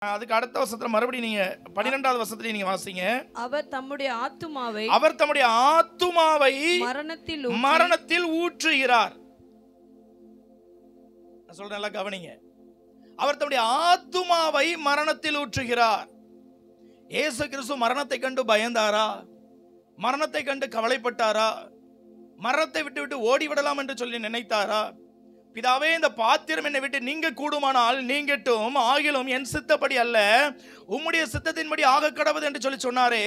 அதுக்கு அடுத்த வசனத்துல மறுபடியும் நீங்க 12வது வசனத்துல நீங்க வாசிங்க. அவர் தம்முடைய ஆத்துமாவை மரணத்தில் ஊற்றுகிறார். நான் சொல்றேன், நல்லா கவனிங்க. அவர் தம்முடைய ஆத்துமாவை மரணத்தில் ஊற்றுகிறார். இயேசு கிறிஸ்து மரணத்தை கண்டு பயந்தாரா? மரணத்தை கண்டு கவலைப்பட்டாரா? மரணத்தை விட்டு ஓடிவிடலாம் என்று சொல்லி நினைத்தாரா? பிதாவே, இந்த பாத்திரம் என்னை விட்டு நீங்க கூடுமானால் நீங்கட்டும், ஆகிலும் என் சித்தப்படி அல்ல உம்முடைய சித்தத்தின்படி ஆக கடவுது என்று சொல்லி சொன்னாரே.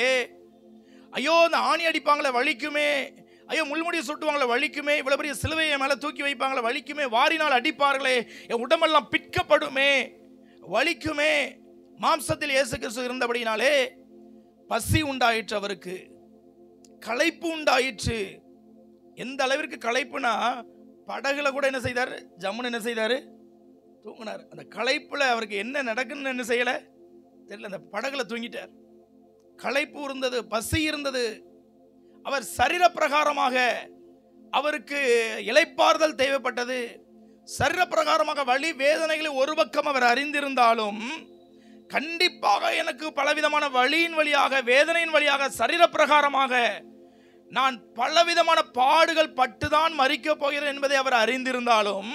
ஐயோ, இந்த ஆணி அடிப்பாங்களே வலிக்குமே, ஐயோ முள்முடி சுட்டுவாங்களே வலிக்குமே, இவ்வளவு பெரிய சிலுவையை மேல தூக்கி வைப்பாங்களே வலிக்குமே, வாரினால் அடிப்பார்களே, என் உடம்பெல்லாம் பிற்கப்படுமே வலிக்குமே. மாம்சத்தில் இயேசு கிறிஸ்து இருந்தபடினாலே பசி உண்டாயிற்று, அவருக்கு களைப்பு உண்டாயிற்று. எந்த அளவிற்கு களைப்புனா, படகுல கூட என்ன செய்தார்? ஜம்முன்னு என்ன செய்தாரு? தூங்கினார். அந்த களைப்புல அவருக்கு என்ன நடக்குன்னு என்ன செய்யல தெரியல, அந்த படகுல தூங்கிட்டார். களைப்பு இருந்தது, பசி இருந்தது. அவர் சரீர பிரகாரமாக அவருக்கு இளைப்பாறுதல் தேவைப்பட்டது. சரீர பிரகாரமாக வலி வேதனைகளை ஒரு பக்கம் அவர் அறிந்திருந்தாலும், கண்டிப்பாக எனக்கு பலவிதமான வலியின் வழியாக, வேதனையின் வழியாக, சரீர பிரகாரமாக நான் பலவிதமான பாடுகள் பட்டுதான் மரிக்க போகிறேன் என்பதை அவர் அறிந்திருந்தாலும்,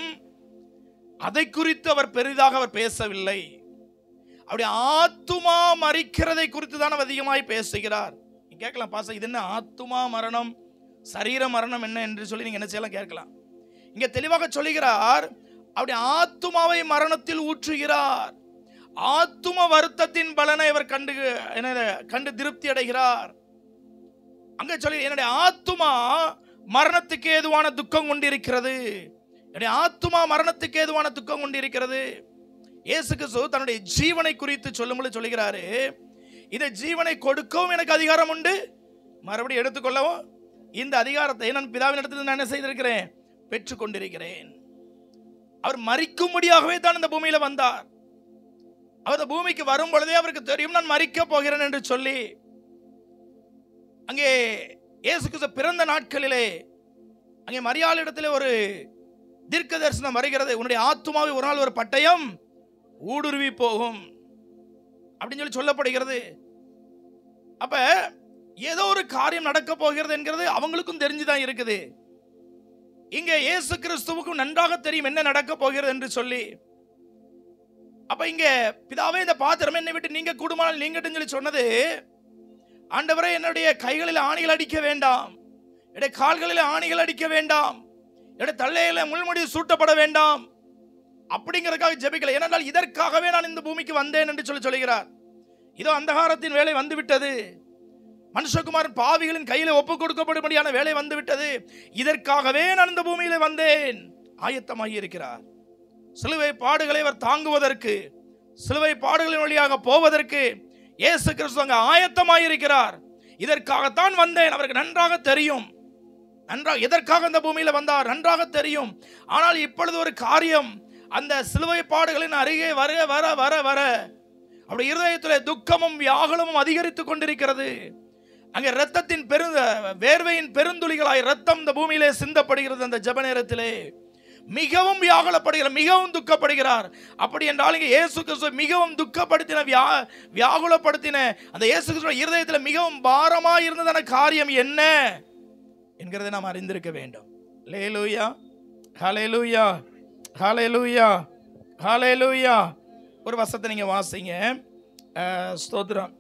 அதை குறித்து அவர் பெரிதாக அவர் பேசவில்லை. அப்படி ஆத்துமா மரிக்கிறதை குறித்து தான் அவர் அதிகமாய் பேசுகிறார். நீங்க கேட்கலாம், பாச இது என்ன ஆத்துமா மரணம், சரீர மரணம் என்ன என்று சொல்லி நீங்க என்ன செய்யலாம் கேட்கலாம். இங்க தெளிவாக சொல்லுகிறார், அப்படி ஆத்துமாவை மரணத்தில் ஊற்றுகிறார். ஆத்தும வருத்தத்தின் பலனை அவர் கண்டு திருப்தி அடைகிறார். அங்க சொல்லி, என்னுடைய ஆத்துமா மரணத்துக்கு ஏதுவான துக்கம் கொண்டிருக்கிறது, என்னுடைய ஆத்துமா மரணத்துக்கு ஏதுவான துக்கம் கொண்டிருக்கிறது. இயேசு கிறிஸ்து தன்னுடைய ஜீவனை குறித்து சொல்லும்போது சொல்லுகிறாரு, இந்த ஜீவனை கொடுக்கவும் எனக்கு அதிகாரம் உண்டு, மறுபடியும் எடுத்துக்கொள்ளவும் இந்த அதிகாரத்தை நான் பிதாவின் இடத்தில் நான் என்ன செய்திருக்கிறேன்? பெற்றுக் கொண்டிருக்கிறேன். அவர் மரிக்கும்படியாகவே தான் இந்த பூமியில வந்தார். அவர் இந்த பூமிக்கு வரும் பொழுதே அவருக்கு தெரியும் நான் மரிக்க போகிறேன் என்று சொல்லி. அங்கே இயேசு கிறிஸ்து பிறந்த நாட்களிலே அங்கே மரியாள் இடத்திலே ஒரு தீர்க்க தரிசனம் வருகிறது, உன்னுடைய ஆத்துமாவை ஒரு நாள் ஒரு பட்டயம் ஊடுருவி போகும் அப்படின்னு சொல்லி சொல்லப்படுகிறது. அப்ப ஏதோ ஒரு காரியம் நடக்க போகிறது என்கிறது அவங்களுக்கும் தெரிஞ்சுதான் இருக்குது. இங்க இயேசு கிறிஸ்துவுக்கும் நன்றாக தெரியும் என்ன நடக்க போகிறது என்று சொல்லி. அப்ப இங்க பிதாவே, இந்த பாத்திரம் என்னை விட்டு நீங்க கூடுமானால் நீங்கட்டும் சொல்லி சொன்னது, ஆண்டவரே என்னுடைய கைகளில் ஆணிகள் அடிக்க வேண்டாம், என்னுடைய கால்களில் ஆணிகள் அடிக்க வேண்டாம், என்னுடைய தலையில முள்முடி சூட்டப்பட வேண்டாம் அப்படிங்கிறதுக்காக ஜெபிக்கல. ஏனென்றால் இதற்காகவே நான் இந்த பூமிக்கு வந்தேன் என்று சொல்லி சொல்கிறார். இதோ அந்தகாரத்தின் வேலை வந்துவிட்டது, மனுஷகுமாரன் பாவிகளின் கையில ஒப்புக் கொடுக்கப்படும்படியான வேலை வந்துவிட்டது, இதற்காகவே நான் இந்த பூமியில வந்தேன். ஆயத்தமாகி இருக்கிறார். சிலுவை பாடுகளை அவர் தாங்குவதற்கு, சிலுவை பாடுகளின் வழியாக போவதற்கு இயேசு கிறிஸ்து அங்க ஆயத்தமாயிருக்கிறார். இதற்காகத்தான் வந்தேன், அவருக்கு நன்றாக தெரியும். நன்றாக எதற்காக இந்த பூமியில வந்தார் நன்றாக தெரியும். ஆனால் இப்பொழுது ஒரு காரியம், அந்த சிலுவை பாடுகளின் அருகே வர வர வர வர அப்படி இருதயத்தில் துக்கமும் வியாகுலமும் அதிகரித்துக் கொண்டிருக்கிறது. அங்கே இரத்தத்தின் வேர்வையின் பெருந்துளிகளாய் இரத்தம் இந்த பூமியிலே சிந்தப்படுகிறது. அந்த ஜெப நேரத்திலே மிகவும் வியாகுலப்படுகிறார், மிகவும் துக்கப்படுகிறார். அப்படி என்றால் இங்கே இயேசு கிறிஸ்து மிகவும் துக்கப்படுத்தின, வியாகுலப்படுத்தின அந்த இயேசு கிறிஸ்து இருதயத்தில் மிகவும் பாரமாய் இருந்ததான காரியம் என்ன என்கிறதை நாம் அறிந்திருக்க வேண்டும். ஹல்லேலூயா, ஹல்லேலூயா, ஹல்லேலூயா, ஹல்லேலூயா. ஒரு வசனத்தை நீங்க வாசிங்க. ஸ்தோத்திரம்.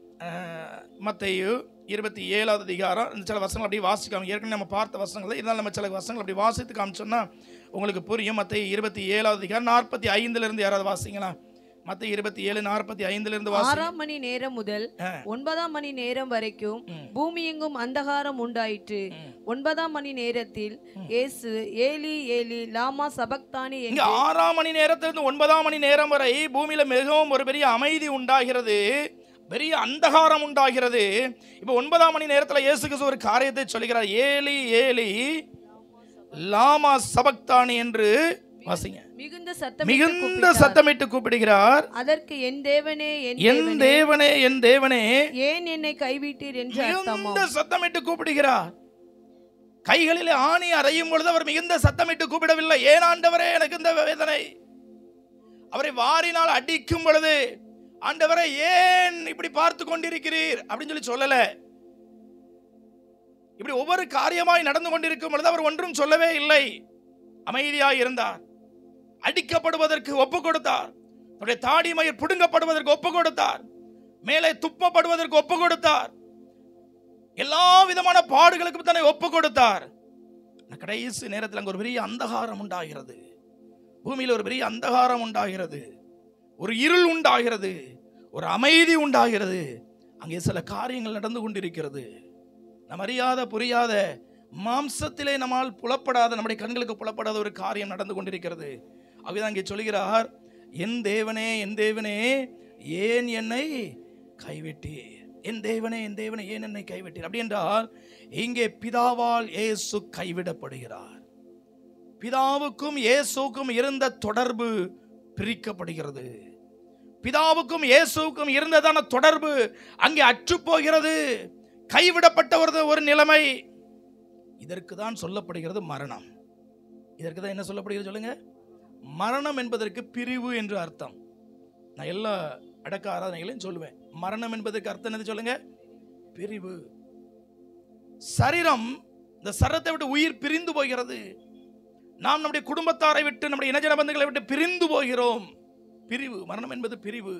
மத்தேயு 27வது அதிகாரம். இந்த சில வசனங்கள் அப்படி வாசிக்காம, ஏற்கனவே நம்ம பார்த்த வசனங்கள் இருந்தாலும் நம்ம சில வசனங்கள் அப்படி வாசித்து காமிச்சோம்னா உங்களுக்கு புரியும். மத்தேயு 27வது அதிகாரம் 45 யாராவது வாசிங்களா? மத்தேயு 27:45 வாசி. 6ஆம் மணி நேரம் முதல் 9ஆம் மணி நேரம் வரைக்கும் பூமி எங்கும் அந்தகாரம் உண்டாயிற்று. 9ஆம் மணி நேரத்தில் இயேசு ஏலி ஏலி லாமா சபக்தானி இங்க 6ஆம் மணி நேரத்திலிருந்து 9ஆம் மணி நேரம் வரை பூமியில மிகவும் ஒரு பெரிய அமைதி உண்டாகிறது, பெரிய அந்தகாரம் உண்டாகிறது. இப்ப 9ஆம் மணி நேரத்தில் இயேசு கிறிஸ்து ஒரு காரியத்தை சொல்கிறார். ஏலி ஏலி லாமா சபக்தானி என்று வாசிங்க. மிகுந்த சத்தமிட்டு கூப்பிடுகிறார். அதற்கு என் தேவனே என் தேவனே என் தேவனே ஏன் என்னை கைவிட்டீர் என்று மிகுந்த சத்தமிட்டு கூப்பிடுகிறார். கைகளில் ஆணி அறையும் பொழுது அவர் மிகுந்த சத்தமிட்டு கூப்பிடவில்லை, ஏன் ஆண்டவரே எனக்கு இந்த வேதனை. அவரை வாரினால் அடிக்கும் பொழுது ஆண்டவரே ஏன் இப்படி பார்த்து கொண்டிருக்கிறீர் அப்படின்னு சொல்லல. இப்படி ஒவ்வொரு காரியமாய் நடந்து கொண்டிருக்கும் பொழுது அவர் ஒன்றும் சொல்லவே இல்லை. அமைதியாய் இருந்தார். அடிக்கப்படுவதற்கு ஒப்பு கொடுத்தார். தன்னுடைய தாடி மயிர் புடுங்கப்படுவதற்கு ஒப்பு கொடுத்தார். மேலே துப்பப்படுவதற்கு ஒப்பு கொடுத்தார். எல்லா விதமான பாடுகளுக்கும் தன்னை ஒப்பு கொடுத்தார். கடைசி நேரத்தில் அங்கு ஒரு பெரிய அந்தகாரம் உண்டாகிறது. பூமியில் ஒரு பெரிய அந்தகாரம் உண்டாகிறது. ஒரு இருள் உண்டாகிறது. ஒரு அமைதி உண்டாகிறது. அங்கே சில காரியங்கள் நடந்து கொண்டிருக்கிறது. நம் அறியாத புரியாத மாம்சத்திலே நம்மால் புலப்படாத, நம்முடைய கண்களுக்கு புலப்படாத ஒரு காரியம் நடந்து கொண்டிருக்கிறது. ஆகவே இங்கே சொல்கிறார், என் தேவனே என் தேவனே ஏன் என்னை கைவிட்டீர்? என் தேவனே என் தேவனே ஏன் என்னை கைவிட்டீர்? அப்படி என்றால் இங்கே பிதாவால் இயேசு கைவிடப்படுகிறார். பிதாவுக்கும் இயேசுக்கும் இருந்த தொடர்பு பிரிக்கப்படுகிறது. பிதாவுக்கும் இயேசுக்கும் இருந்ததான தொடர்பு அங்கே அற்று போகிறது. கைவிடப்பட்ட ஒரு நிலைமை. இதற்கு தான் சொல்லப்படுகிறது மரணம். இதற்கு தான் என்ன சொல்லப்படுகிறது சொல்லுங்க? மரணம் என்பதற்கு பிரிவு என்று அர்த்தம். நான் எல்லா அடக்க ஆராதனைகளையும் சொல்லுவேன். மரணம் என்பதற்கு அர்த்தம் என்ன சொல்லுங்க? பிரிவு. சரீரம், இந்த சரீரத்தை விட்டு உயிர் பிரிந்து போகிறது. நாம் நம்முடைய குடும்பத்தாரை விட்டு, நம்முடைய இனஜன பந்துகளை விட்டு பிரிந்து போகிறோம். பிரிவு. மரணம் என்பது பிரிவு.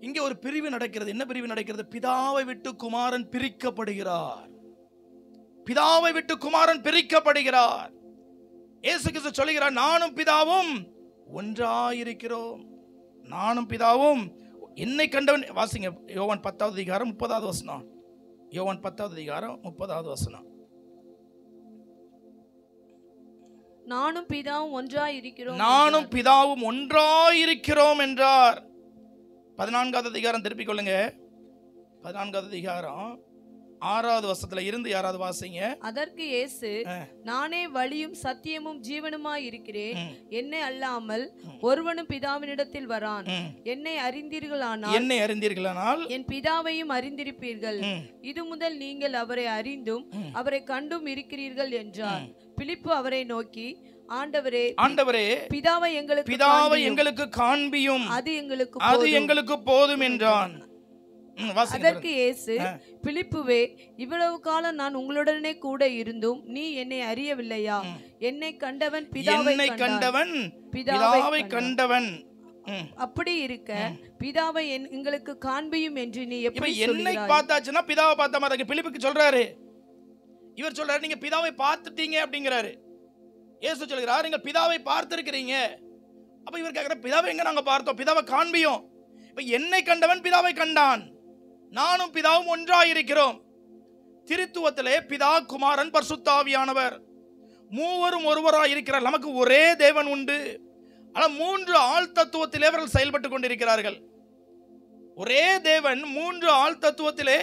இங்கே ஒரு பிரிவு நடக்கிறது. என்ன பிரிவு நடக்கிறது? பிதாவை விட்டு குமாரன் பிரிக்கப்படுகிறார். பிதாவை விட்டு குமாரன் பிரிக்கப்படுகிறார். இயேசு கிறிஸ்து சொல்கிறார், நானும் பிதாவும் ஒன்றாயிருக்கிறோம். நானும் பிதாவும் என்னை கண்டவன். வாசிங்க யோவான் 10வது அதிகாரம் 30வது வசனம். யோவான் 10வது அதிகாரம் 30வது வசனம். நானும் பிதாவும் ஒன்றாயிருக்கிறோம். நானும் பிதாவும் ஒன்றாயிருக்கிறோம் என்றார். 14வது அதிகாரம் திருப்பிக் கொள்ளுங்க. 14வது அதிகாரம் 6வது வசனத்துல இருந்து யாராவது வாசிங்க. அதற்கு இயேசு, நானே வழியும் சத்தியமும் ஜீவனுமாய் இருக்கிறேன். என்னை அல்லாமல் ஒருவனும் பிதாவினிடத்தில் வரான். என்னை அறிந்தீர்களானால் என் பிதாவையும் அறிந்திருப்பீர்கள். இது முதல் நீங்கள் அவரை அறிந்தும் அவரை கண்டும் இருக்கிறீர்கள் என்றார். பிலிப்பு அவரை நோக்கி, ஆண்டவரே பிதாவை எங்களுக்கு காண்பியும், அது எங்களுக்கு போதும் என்றான். அதற்கு இயேசு, பிலிப்புவே, இவ்வளவு காலம் நான் உங்களுடனே கூட இருந்தும் நீ என்னை அறியவில்லையா? என்னை கண்டவன் பிதாவை கண்டவன். அப்படி இருக்க பிதாவை எங்களுக்கு காண்பியும் என்று நீ எப்படி என்னை பார்த்தாச்சுன்னா பிதாவை பார்த்த மாதிரி பிலிப்புக்கு சொல்றாரு. இவர் சொல்றாரு, நீங்க பிதாவை பார்த்துட்டீங்க அப்படிங்கிறாரு. இயேசு சொல்கிறார், நீங்கள் பிதாவை பார்த்திருக்கிறீங்க. அப்ப இவர் கேட்கிற, பிதாவை எங்க நாங்க பார்த்தோம்? பிதாவை காண்பியும். இப்ப என்னை கண்டவன் பிதாவை கண்டான். நானும் பிதாவும் ஒன்றாயிருக்கிறோம். திரித்துவத்திலே பிதா, குமாரன், பரிசுத்த ஆவியானவர் மூவரும் ஒருவராய் இருக்கிறார். நமக்கு ஒரே தேவன் உண்டு. ஆனால் 3 ஆள் தத்துவத்திலே அவர்கள் செயல்பட்டு கொண்டிருக்கிறார்கள். ஒரே தேவன் 3 ஆள் தத்துவத்திலே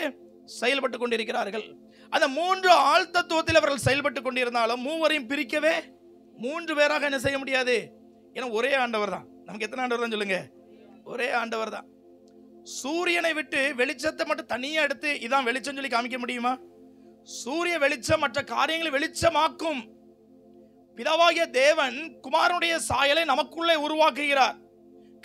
செயல்பட்டு கொண்டிருக்கிறார்கள். அந்த 3 ஆள் தத்துவத்தில் அவர்கள் செயல்பட்டு கொண்டிருந்தாலும் மூவரையும் பிரிக்கவே 3 பேராக என்ன செய்ய முடியாது. ஏன்னா ஒரே ஆண்டவர் தான். நமக்கு எத்தனை ஆண்டவர் தான் சொல்லுங்க? ஒரே ஆண்டவர் தான். சூரியனை விட்டு வெளிச்சத்தை மட்டும் தனியா எடுத்து இதான் வெளிச்சம் சொல்லி காமிக்க முடியுமா? சூரிய வெளிச்சம் மற்ற காரியங்களை வெளிச்சமாக்கும். பிதாவாகிய தேவன் குமாரனுடைய சாயலை நமக்குள்ளே உருவாக்குகிறார்.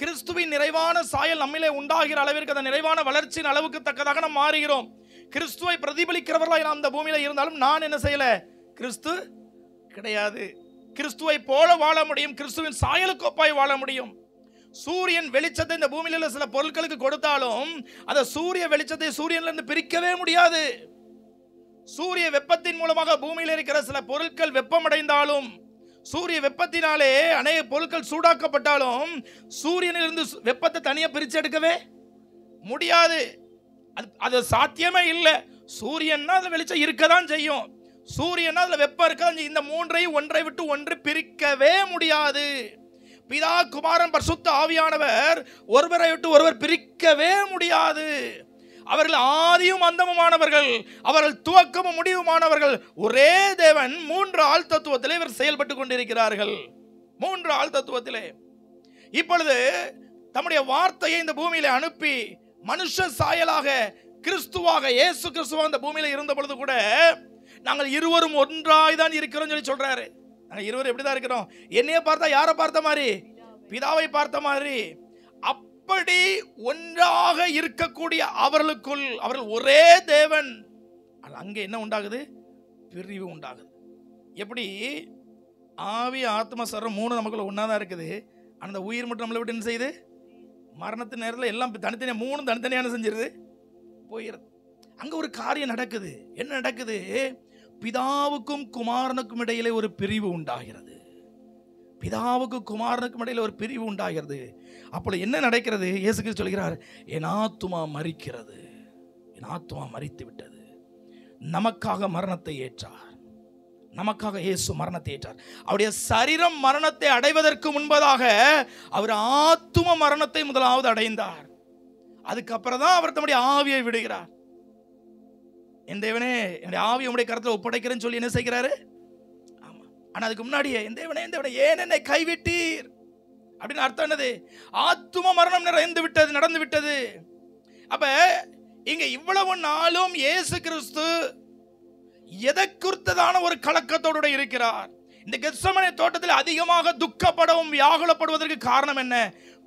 கிறிஸ்துவின் நிறைவான சாயல் நம்மிலே உண்டாகிற அளவிற்கு, அந்த நிறைவான வளர்ச்சியின் அளவுக்கு தக்கதாக நாம் மாறுகிறோம். கிறிஸ்துவை பிரதிபலிக்கிறவர்களாய் நாம் இந்த பூமியில இருந்தாலும் நான் என்ன செய்யல? கிறிஸ்து கிடையாது. கிறிஸ்துவை போல வாழ முடியும். கிறிஸ்துவின் சாயலுக்கு ஒப்பாய் வாழ முடியும். சூரியன் வெளிச்சத்தை இந்த பூமியில சில பொருட்களுக்கு கொடுத்தாலும் அந்த சூரிய வெளிச்சத்தை சூரியன்ல இருந்து பிரிக்கவே முடியாது. சூரிய வெப்பத்தின் மூலமாக பூமியில் இருக்கிற சில பொருட்கள் வெப்பமடைந்தாலும், சூரிய வெப்பத்தினாலே அநேக பொருட்கள் சூடாக்கப்பட்டாலும் சூரியனிலிருந்து வெப்பத்தை தனியா பிரிச்சு எடுக்கவே முடியாது. அது சாத்தியமே இல்லை. சூரியன்னா அதுல வெளிச்சம் இருக்கதான் செய்யும். சூரியன்னா அதுல வெப்பம் இருக்க. இந்த 3ஐயும் ஒன்றை விட்டு ஒன்று பிரிக்கவே முடியாது. பிதா, குமாரன், பரிசுத்த ஆவியானவர் ஒருவரை விட்டு ஒருவர் பிரிக்கவே முடியாது. அவர்கள் ஆதியும் அந்தமுமானவர்கள், அவர்கள் துவக்கமும் முடிவுமானவர்கள். ஒரே தேவன் 3 ஆள் தத்துவத்திலே இவர் செயல்பட்டு கொண்டிருக்கிறார்கள். 3 ஆள் தத்துவத்திலே இப்பொழுது தம்முடைய வார்த்தையை இந்த பூமியில அனுப்பி மனுஷ சாயலாக கிறிஸ்துவாக இயேசு கிறிஸ்துவாக இந்த பூமியில இருந்த பொழுது கூட நாங்கள் இருவரும் ஒன்றாய் தான் இருக்கிறோம் சொல்லி சொல்றாரு. நாங்கள் இருவரும் எப்படிதான் இருக்கிறோம்? என்னைய பார்த்தா யாரை பார்த்த மாதிரி? பிதாவை பார்த்த மாதிரி. அப்படி ஒன்றாக இருக்கக்கூடிய அவர்களுக்குள் அவர்கள் ஒரே தேவன். அங்கே என்ன உண்டாகுது? பிரிவு உண்டாகுது. எப்படி ஆவி ஆத்மா சரீரம் மூணு நமக்குள்ள ஒன்னாதான் இருக்குது. அந்த உயிர் மட்டும் நம்மளை விட்டு என்ன செய்யுது? மரணத்தின் நேரத்தில் எல்லாம் தனித்தனியா மூணும் தனித்தனியான செஞ்சிருது, போயிடுது. அங்க ஒரு காரியம் நடக்குது. என்ன நடக்குது? பிதாவுக்கும் குமாரனுக்கும் இடையிலே ஒரு பிரிவு உண்டாகிறது. பிதாவுக்கும் குமாரனுக்கும் இடையில ஒரு பிரிவு உண்டாகிறது. அப்பொழுது என்ன நடக்கிறது? இயேசு கிறிஸ்து சொல்கிறார், என் ஆத்துமா மரிக்கிறது, என் ஆத்துமா மரித்து விட்டது. நமக்காக மரணத்தை ஏற்றார். நமக்காக இயேசு மரணத்தை ஏற்றார். அவருடைய சரீரம் மரணத்தை அடைவதற்கு முன்பதாக அவர் ஆத்தும மரணத்தை முதலாவது அடைந்தார். அதுக்கப்புறம் தான் அவர் தம்முடைய ஆவியை விடுகிறார். என் தேவனே, என்னுடைய ஆவியை உம்முடைய கரத்தில் ஒப்படைக்கிறேன்னு சொல்லி என்ன செய்கிறாரு? ஆமா. ஆனா அதுக்கு முன்னாடியே என் தேவனே, என் தேவனே, ஏன் என்னை கைவிட்டீர் அப்படின்னு அர்த்தம் என்னது? ஆத்தும மரணம் நடந்து விட்டது. அப்ப இங்க இவ்வளவு நாளும் இயேசு கிறிஸ்து எதை குறித்ததான ஒரு கலக்கத்தோடு இருக்கிறார். இந்த கெத்செமனே தோட்டத்தில் அதிகமாக துக்கப்படவும் வியாகுலப்படுவதற்கு காரணம் என்ன?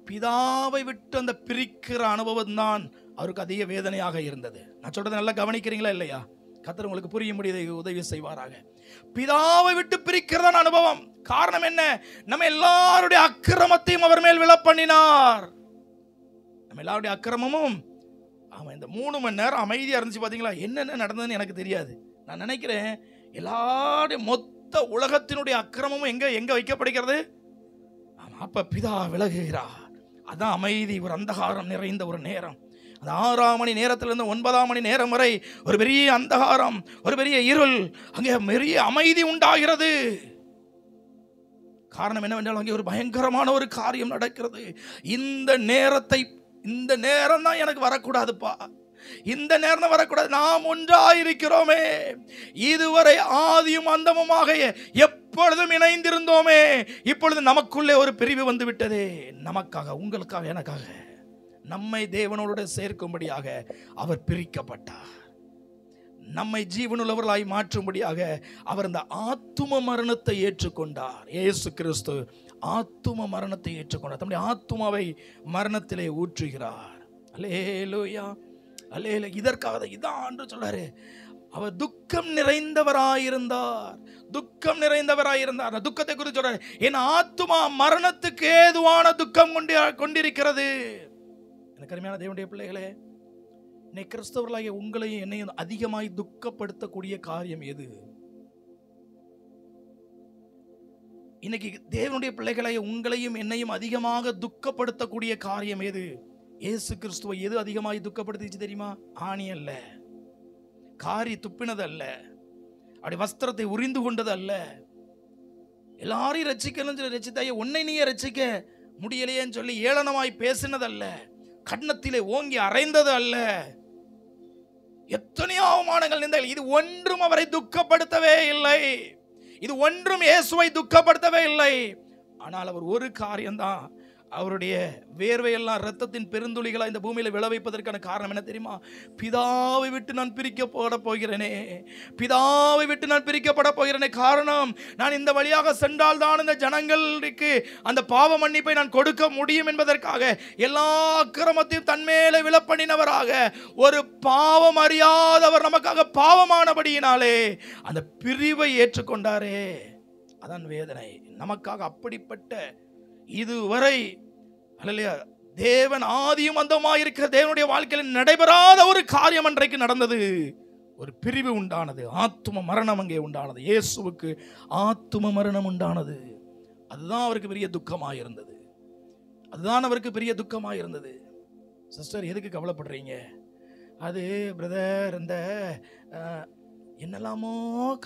பிதாவை விட்டு அந்த பிரிக்கிற அனுபவம் தான் அவருக்கு அதிக வேதனையாக இருந்தது. நான் சொல்றது நல்லா கவனிக்கிறீங்களா இல்லையா? கர்த்தர் உங்களுக்கு புரிய முடியுது, உதவி செய்வாராக. பிதாவை விட்டு பிரிக்கிறதான அனுபவம் காரணம் என்ன? நம்ம எல்லாருடைய அக்கிரமத்தையும் அவர் மேல் விழப்பண்ணினார். நம்ம எல்லாருடைய அக்கிரமமும். ஆமாம், இந்த 3 மணி நேரம் அமைதியாக இருந்துச்சு பார்த்தீங்களா? என்னென்ன நடந்ததுன்னு எனக்கு தெரியாது. நான் நினைக்கிறேன் எல்லாருடைய மொத்த உலகத்தினுடைய அக்கிரமமும் எங்க வைக்கப்படுகிறது? அப்ப பிதா விலகுகிறார். அதான் அமைதி. ஒரு அந்தகாரம் நிறைந்த ஒரு நேரம். அந்த 6ஆம் மணி நேரத்திலிருந்து 9ஆம் மணி நேரம் வரை ஒரு பெரிய அந்தகாரம், ஒரு பெரிய இருள், அங்கே பெரிய அமைதி உண்டாகிறது. காரணம் என்னவென்றால் அங்கே ஒரு பயங்கரமான ஒரு காரியம் நடக்கிறது. இந்த நேரம் தான் எனக்கு வரக்கூடாதுப்பா, இந்த நேரம் வரக்கூடாது. நாம் ஒன்றாயிருக்கிறோமே, இதுவரை ஆதியும் அந்தமுமாக எப்பொழுதும் இணைந்திருந்தோமே, இப்பொழுது நமக்குள்ளே ஒரு பிரிவு வந்து விட்டதே. நமக்காக, உங்களுக்காக, எனக்காக நம்மை தேவனோடு சேர்க்கும்படியாக அவர் பிரிக்கப்பட்டார். நம்மை ஜீவனுள்ளவர்களாய் மாற்றும்படியாக அவர் அந்த ஆத்தும மரணத்தை ஏற்றுக்கொண்டார். இயேசு கிறிஸ்து ஆத்தும மரணத்தை ஏற்றுக்கொண்டார். தம்முடைய ஆத்துமாவை மரணத்திலே ஊற்றுகிறார். அல்லேலூயா, அல்லேலூயா. இதற்காக இதான் என்று சொல்றாரு, அவர் துக்கம் நிறைந்தவராயிருந்தார். துக்கம் நிறைந்தவராயிருந்தார். அந்த துக்கத்தை குறித்து சொல்றாரு, என் ஆத்துமா மரணத்துக்கு ஏதுவான துக்கம் கொண்டிருக்கிறது. எனக்கு அருமையான தேவனுடைய பிள்ளைகளே, இன்னைக்கு கிறிஸ்தவர்களாகிய உங்களையும் என்னையும் அதிகமாய் துக்கப்படுத்தக்கூடிய காரியம் எது? இன்னைக்கு தேவனுடைய பிள்ளைகளாகிய உங்களையும் என்னையும் அதிகமாக துக்கப்படுத்தக்கூடிய காரியம் எது? இயேசு கிறிஸ்துவை எது அதிகமாய் துக்கப்படுத்திச்சு தெரியுமா? ஆணி அல்ல, காரி துப்பினது அல்ல, அப்படி வஸ்திரத்தை உரிந்து கொண்டது அல்ல, எல்லாரையும் ரட்சிக்கணும்னு சொல்லி ரட்சித்தாயே உன்னை நீயே ரட்சிக்க முடியலையேன்னு சொல்லி ஏளனமாய் பேசினது அல்ல, கன்னத்திலே ஓங்கி அறைந்தது அல்ல, எத்தனையோ அவமானங்கள் நின்றால் இது ஒன்றும் அவரை துக்கப்படுத்தவே இல்லை. இது ஒன்றும் இயேசுவை துக்கப்படுத்தவே இல்லை. ஆனால் அவர் ஒரு காரியம்தான், அவருடைய வேர்வையெல்லாம் இரத்தத்தின் பெருந்துளிகளை இந்த பூமியில விளைவிப்பதற்கான காரணம் என்ன தெரியுமா? பிதாவை விட்டு நான் பிரிக்கப்பட போகிறேனே, பிதாவை விட்டு நான் பிரிக்கப்பட போகிறேனே. காரணம், நான் இந்த வழியாக சென்றால் தான் இந்த ஜனங்களுக்கு அந்த பாவ மன்னிப்பை நான் கொடுக்க முடியும் என்பதற்காக எல்லா அக்கிரமத்தையும் தன்மேலே விழப்பண்ணினவராக ஒரு பாவம் அறியாதவர் நமக்காக பாவமானபடியினாலே அந்த பிரிவை ஏற்றுக்கொண்டாரே. அதான் வேதனை நமக்காக. அப்படிப்பட்ட இதுவரை அல்லையா தேவன் ஆதியும் அந்தமாயிருக்கிற தேவனுடைய வாழ்க்கையில் நடைபெறாத ஒரு காரியம் அன்றைக்கு நடந்தது. ஒரு பிரிவு உண்டானது, ஆத்தும மரணம் அங்கே உண்டானது. இயேசுவுக்கு ஆத்தும மரணம் உண்டானது. அதுதான் அவருக்கு பெரிய துக்கமாயிருந்தது. அதுதான் அவருக்கு பெரிய துக்கமாயிருந்தது. சிஸ்டர், எதுக்கு கவலைப்படுறீங்க? அது பிரதர், இந்த என்னெல்லாமோ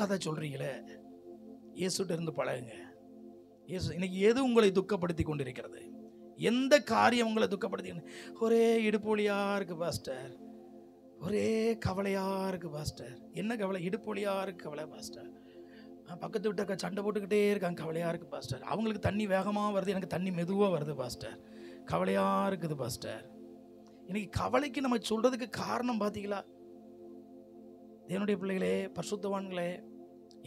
கதை சொல்றீங்களே, இயேசுட்ட இருந்து பழகுங்க. இயேசு இன்னைக்கு எது உங்களை துக்கப்படுத்தி கொண்டிருக்கிறது? எந்த காரியம் உங்களை துக்கப்படுத்தி? ஒரே இடுப்பொலியா இருக்கு பாஸ்டர், ஒரே கவலையா இருக்கு பாஸ்டர். என்ன கவலை? இடுப்பொலியா இருக்கு கவலை பாஸ்டர். பக்கத்து விட்ட சண்டை போட்டுக்கிட்டே இருக்காங்க, கவலையா இருக்கு பாஸ்டர். அவங்களுக்கு தண்ணி வேகமாக வருது, எனக்கு தண்ணி மெதுவாக வருது பாஸ்டர், கவலையா இருக்குது பாஸ்டர். இன்னைக்கு கவலைக்கு நம்ம சொல்றதுக்கு காரணம் பார்த்தீங்களா? தேவனுடைய பிள்ளைகளே, பரிசுத்தவான்களே,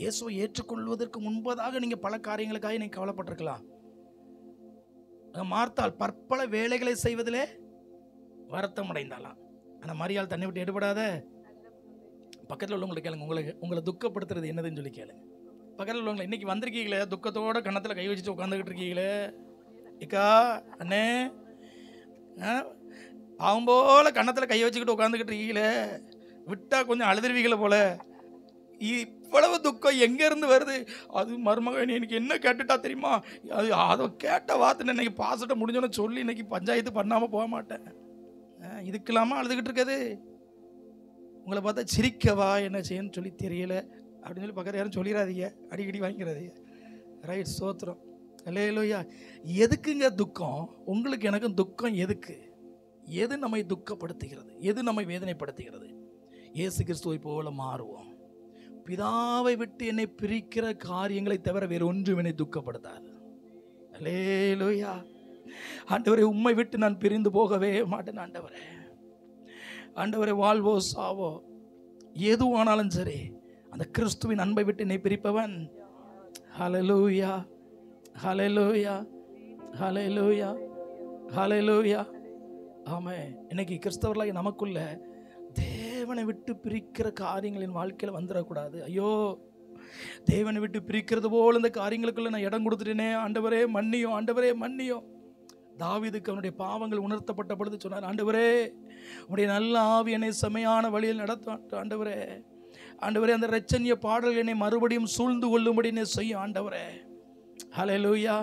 இயேசுவை ஏற்றுக்கொள்வதற்கு முன்பதாக நீங்க பல காரியங்களுக்காக நீங்க கவலைப்பட்டிருக்கலாம். மார்த்தாள் பற்பல வேலைகளை செய்வதிலே வருத்தம் அடைந்தாலாம். ஆனால் மரியாள் தன்னை விட்டு எடுபடாத. பக்கத்தில் உள்ளவங்களை கேளுங்க, உங்களை துக்கப்படுத்துறது என்னதுன்னு சொல்லி கேளுங்க. பக்கத்தில் உள்ளவங்களை, இன்னைக்கு வந்திருக்கீங்களே துக்கத்தோட கன்னத்தில் கை வச்சுட்டு உட்காந்துக்கிட்டு இருக்கீங்களே, இக்கா அண்ணே அவன் போல கன்னத்தில் கை வச்சுக்கிட்டு உட்காந்துக்கிட்டு இருக்கீங்களே, விட்டா கொஞ்சம் அழுதுருவீங்களே போல, இவ்வளவு துக்கம் எங்கேருந்து வருது? அது மருமகன் எனக்கு என்ன கேட்டுட்டா தெரியுமா, அதை கேட்ட வார்த்தை இன்னைக்கு பாசட்ட முடிஞ்சோன்னு சொல்லி இன்னைக்கு பஞ்சாயத்து பண்ணாமல் போக மாட்டேன். இதுக்கெல்லாமா அழுதுகிட்டு இருக்குது? உங்களை பார்த்தா சிரிக்கவா என்ன செய்யணும்னு சொல்லி தெரியல அப்படின்னு சொல்லி பக்கத்தில் யாரும் சொல்லிடாதீங்க, அடிக்கடி வாங்கிக்கிறாதீங்க. ரைட், சோத்திரம், அல்லேலூயா. எதுக்குங்க துக்கம்? உங்களுக்கு எனக்கும் துக்கம் எதுக்கு? எது நம்மை துக்கப்படுத்துகிறது? எது நம்மை வேதனைப்படுத்துகிறது? இயேசு கிறிஸ்துவை போல மாறுவோம். பிதாவை விட்டு என்னை பிரிக்கிற காரியங்களை தவிர வேறு ஒன்றும் என்னை துக்கப்படுத்தாது. அல்லேலூயா. ஆண்டவரே, உம்மை விட்டு நான் பிரிந்து போகவே மாட்டேன். ஆண்டவரே, ஆண்டவரே, வாழ்வோ சாவோ எதுவானாலும் சரி, அந்த கிறிஸ்துவின் அன்பை விட்டு என்னை பிரிப்பவன். ஹல்லேலூயா, ஹல்லேலூயா, ஹல்லேலூயா, ஹல்லேலூயா. ஆமென். இன்னைக்கு கிறிஸ்தவர்களாகி நமக்குள்ள தேவனை விட்டு பிரிக்கிற காரியங்களின் வாழ்க்கையில் வந்துடக்கூடாது. ஐயோ, தேவனை விட்டு பிரிக்கிறது போல் இந்த காரியங்களுக்குள்ள நான் இடம் கொடுத்துட்டேனே, ஆண்டவரே மன்னியும், ஆண்டவரே மன்னியும். தாவீதுக்கு அவனுடைய பாவங்கள் உணர்த்தப்பட்ட பொழுது சொன்னார், ஆண்டவரே உடைய நல்ல ஆவி என்னை செமையான வழியில் நடத்தும். ஆண்டவரே, ஆண்டவரே, அந்த இரட்சணிய பாடல் என்னை மறுபடியும் சூழ்ந்து கொள்ளும்படி என்னை செய்யும். ஆண்டவரே, ஹல்லேலூயா.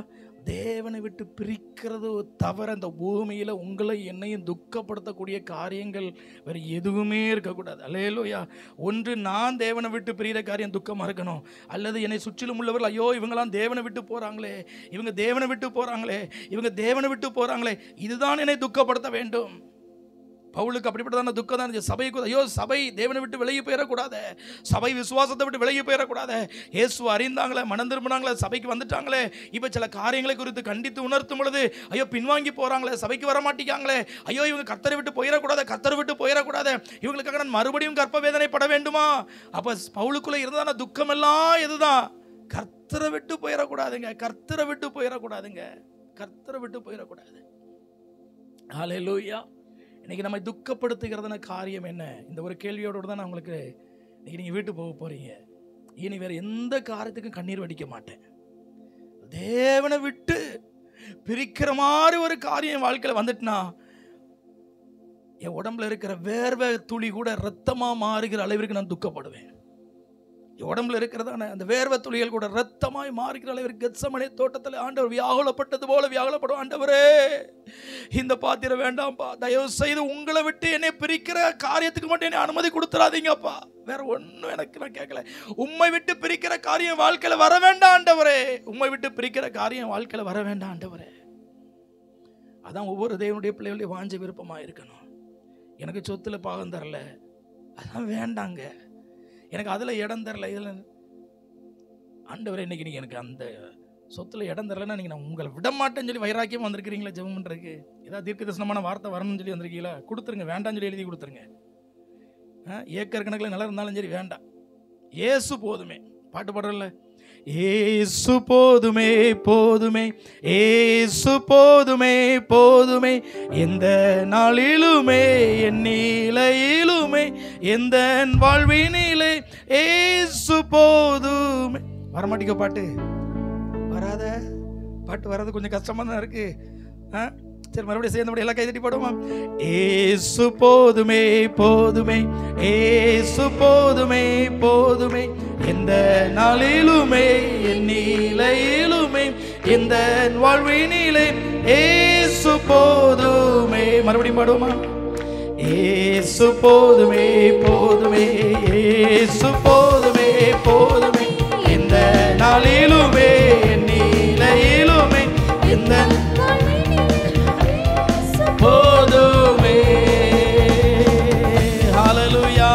தேவனை விட்டு பிரிக்கிறது தவிர இந்த பூமியில் உங்களை என்னையும் துக்கப்படுத்தக்கூடிய காரியங்கள் வேறு எதுவுமே இருக்கக்கூடாது. அல்லேலூயா. ஒன்று நான் தேவனை விட்டு பிரிகிற காரியம் துக்கமாக இருக்கணும், அல்லது என்னை சுற்றிலும் உள்ளவர்கள் ஐயோ இவங்களாம் தேவனை விட்டு போகிறாங்களே, இவங்க தேவனை விட்டு போகிறாங்களே, இவங்க தேவனை விட்டு போகிறாங்களே, இதுதான் என்னை துக்கப்படுத்த வேண்டும். பவுலுக்கு அப்படிப்பட்டதான துக்கம் தான் இருந்துச்சு. சபைக்கு ஐயோ சபை தேவனை விட்டு விலகி போயிடக்கூடாது, சபை விசுவாசத்தை விட்டு விலகி போயிடக்கூடாது. இயேசு அறிந்தாங்களே, மனம் திரும்பினாங்களே, சபைக்கு வந்துட்டாங்களே, இப்போ சில காரியங்களை குறித்து கண்டித்து உணர்த்தும் பொழுது ஐயோ பின்வாங்கி போகிறாங்களே, சபைக்கு வர மாட்டேங்காங்களே, ஐயோ இவங்க கர்த்தரை விட்டு போயிடக்கூடாது, கர்த்தரை விட்டு போயிடக்கூடாது, இவங்களுக்காக நான் மறுபடியும் கற்ப வேதனைப்பட வேண்டுமா? அப்போ பவுலுக்குள்ளே இருந்ததான துக்கம் எல்லாம் எதுதான்? கர்த்தரை விட்டு போயிடக்கூடாதுங்க, கர்த்தரை விட்டு போயிடக்கூடாதுங்க, கர்த்தரை விட்டு போயிடக்கூடாது. ஹல்லேலூயா. இன்னைக்கு நம்மை துக்கப்படுத்துகிறதுன காரியம் என்ன? இந்த ஒரு கேள்வியோடு தான் நான் உங்களுக்கு இன்னைக்கு நீங்கள் வீட்டு போக போறீங்க. இனி வேற எந்த காரியத்துக்கும் கண்ணீர் வடிக்க மாட்டேன். தேவனை விட்டு பிரிக்கிற மாதிரி ஒரு காரியம் வாழ்க்கையில் வந்துட்டுனா என் உடம்புல இருக்கிற வேர்வை துளி கூட ரத்தமா மாறுகிற அளவிற்கு நான் துக்கப்படுவேன். என் உடம்புல இருக்கிறதான அந்த வேர்வை துளிகள் கூட ரத்தமாய் மாறுகிற அளவிற்கு கெத்சமனே தோட்டத்தில் ஆண்டவர் வியாகுலப்பட்டது போல வியாகுலப்படும். ஆண்டவரே, இந்த பாத்திரம் வேண்டாம்ப்பா, தயவு செய்து உங்களை விட்டு என்னை பிரிக்கிற காரியத்துக்கு மட்டும் என்னை அனுமதி கொடுத்துறாதீங்கப்பா. வேற ஒன்றும் எனக்கு நான் கேட்கல. உம்மை விட்டு பிரிக்கிற காரியம் வாழ்க்கையில் வர வேண்டாம் ஆண்டவரே, உம்மை விட்டு பிரிக்கிற காரியம் வாழ்க்கையில் வர வேண்டாம் ஆண்டவரே. அதான் ஒவ்வொரு தேவனுடைய பிள்ளைகளுடைய வாஞ்ச விருப்பமாக இருக்கணும். எனக்கு சொத்துல பாகம் தரல, அதான் வேண்டாங்க. எனக்கு அதில் இடம் தரல, இதில் ஆண்டவரே இன்னைக்கு நீங்கள் எனக்கு அந்த சொத்தில் இடம் தரலன்னா நீங்கள் நான் உங்களை விட மாட்டேன்னு சொல்லி வைராக்கியம் வந்திருக்கிறீங்களா? ஜெபம் பண்ணுறதுக்கு ஏதாவது தீர்க்க தரிசனமான வார்த்தை வரணும்னு சொல்லி வந்திருக்கீங்களா? கொடுத்துருங்க, வேண்டாம்னு சொல்லி எழுதி கொடுத்துருங்க. ஏக்கர் கணக்கில் நல்லா இருந்தாலும் சரி வேண்டாம், ஏசு போதுமே. பாட்டு பாடுறல, ஏசு போதுமே போதுமே, ஏசு போதுமே போதுமே, எந்த நாளிலுமே என் நிலையிலுமே எந்த வாழ்வினிலே ஏசு போதுமே. வரமாட்டிக்க பாட்டு வராத, பாட்டு வர்றது கொஞ்சம் கஷ்டமா தான் இருக்கு. சரி, மறுபடியும் சேர்ந்தபடி எல்லாம் கைதட்டி பாடுவோமா? ஏசு போதுமே போதுமே, ஏசு போதுமே போதுமே, எந்த நாளிலுமே என் நிலையிலுமே எந்த வாழ்வினிலே ஏசு போதுமே. மறுபடியும் பாடுவோமா? ஏசு போதுமே போதுமே, ஏசு போதுமே போதுமே, எந்த நாளிலுமே என் நிலையிலுமே எந்த போதுமே. ஹல்லேலூயா.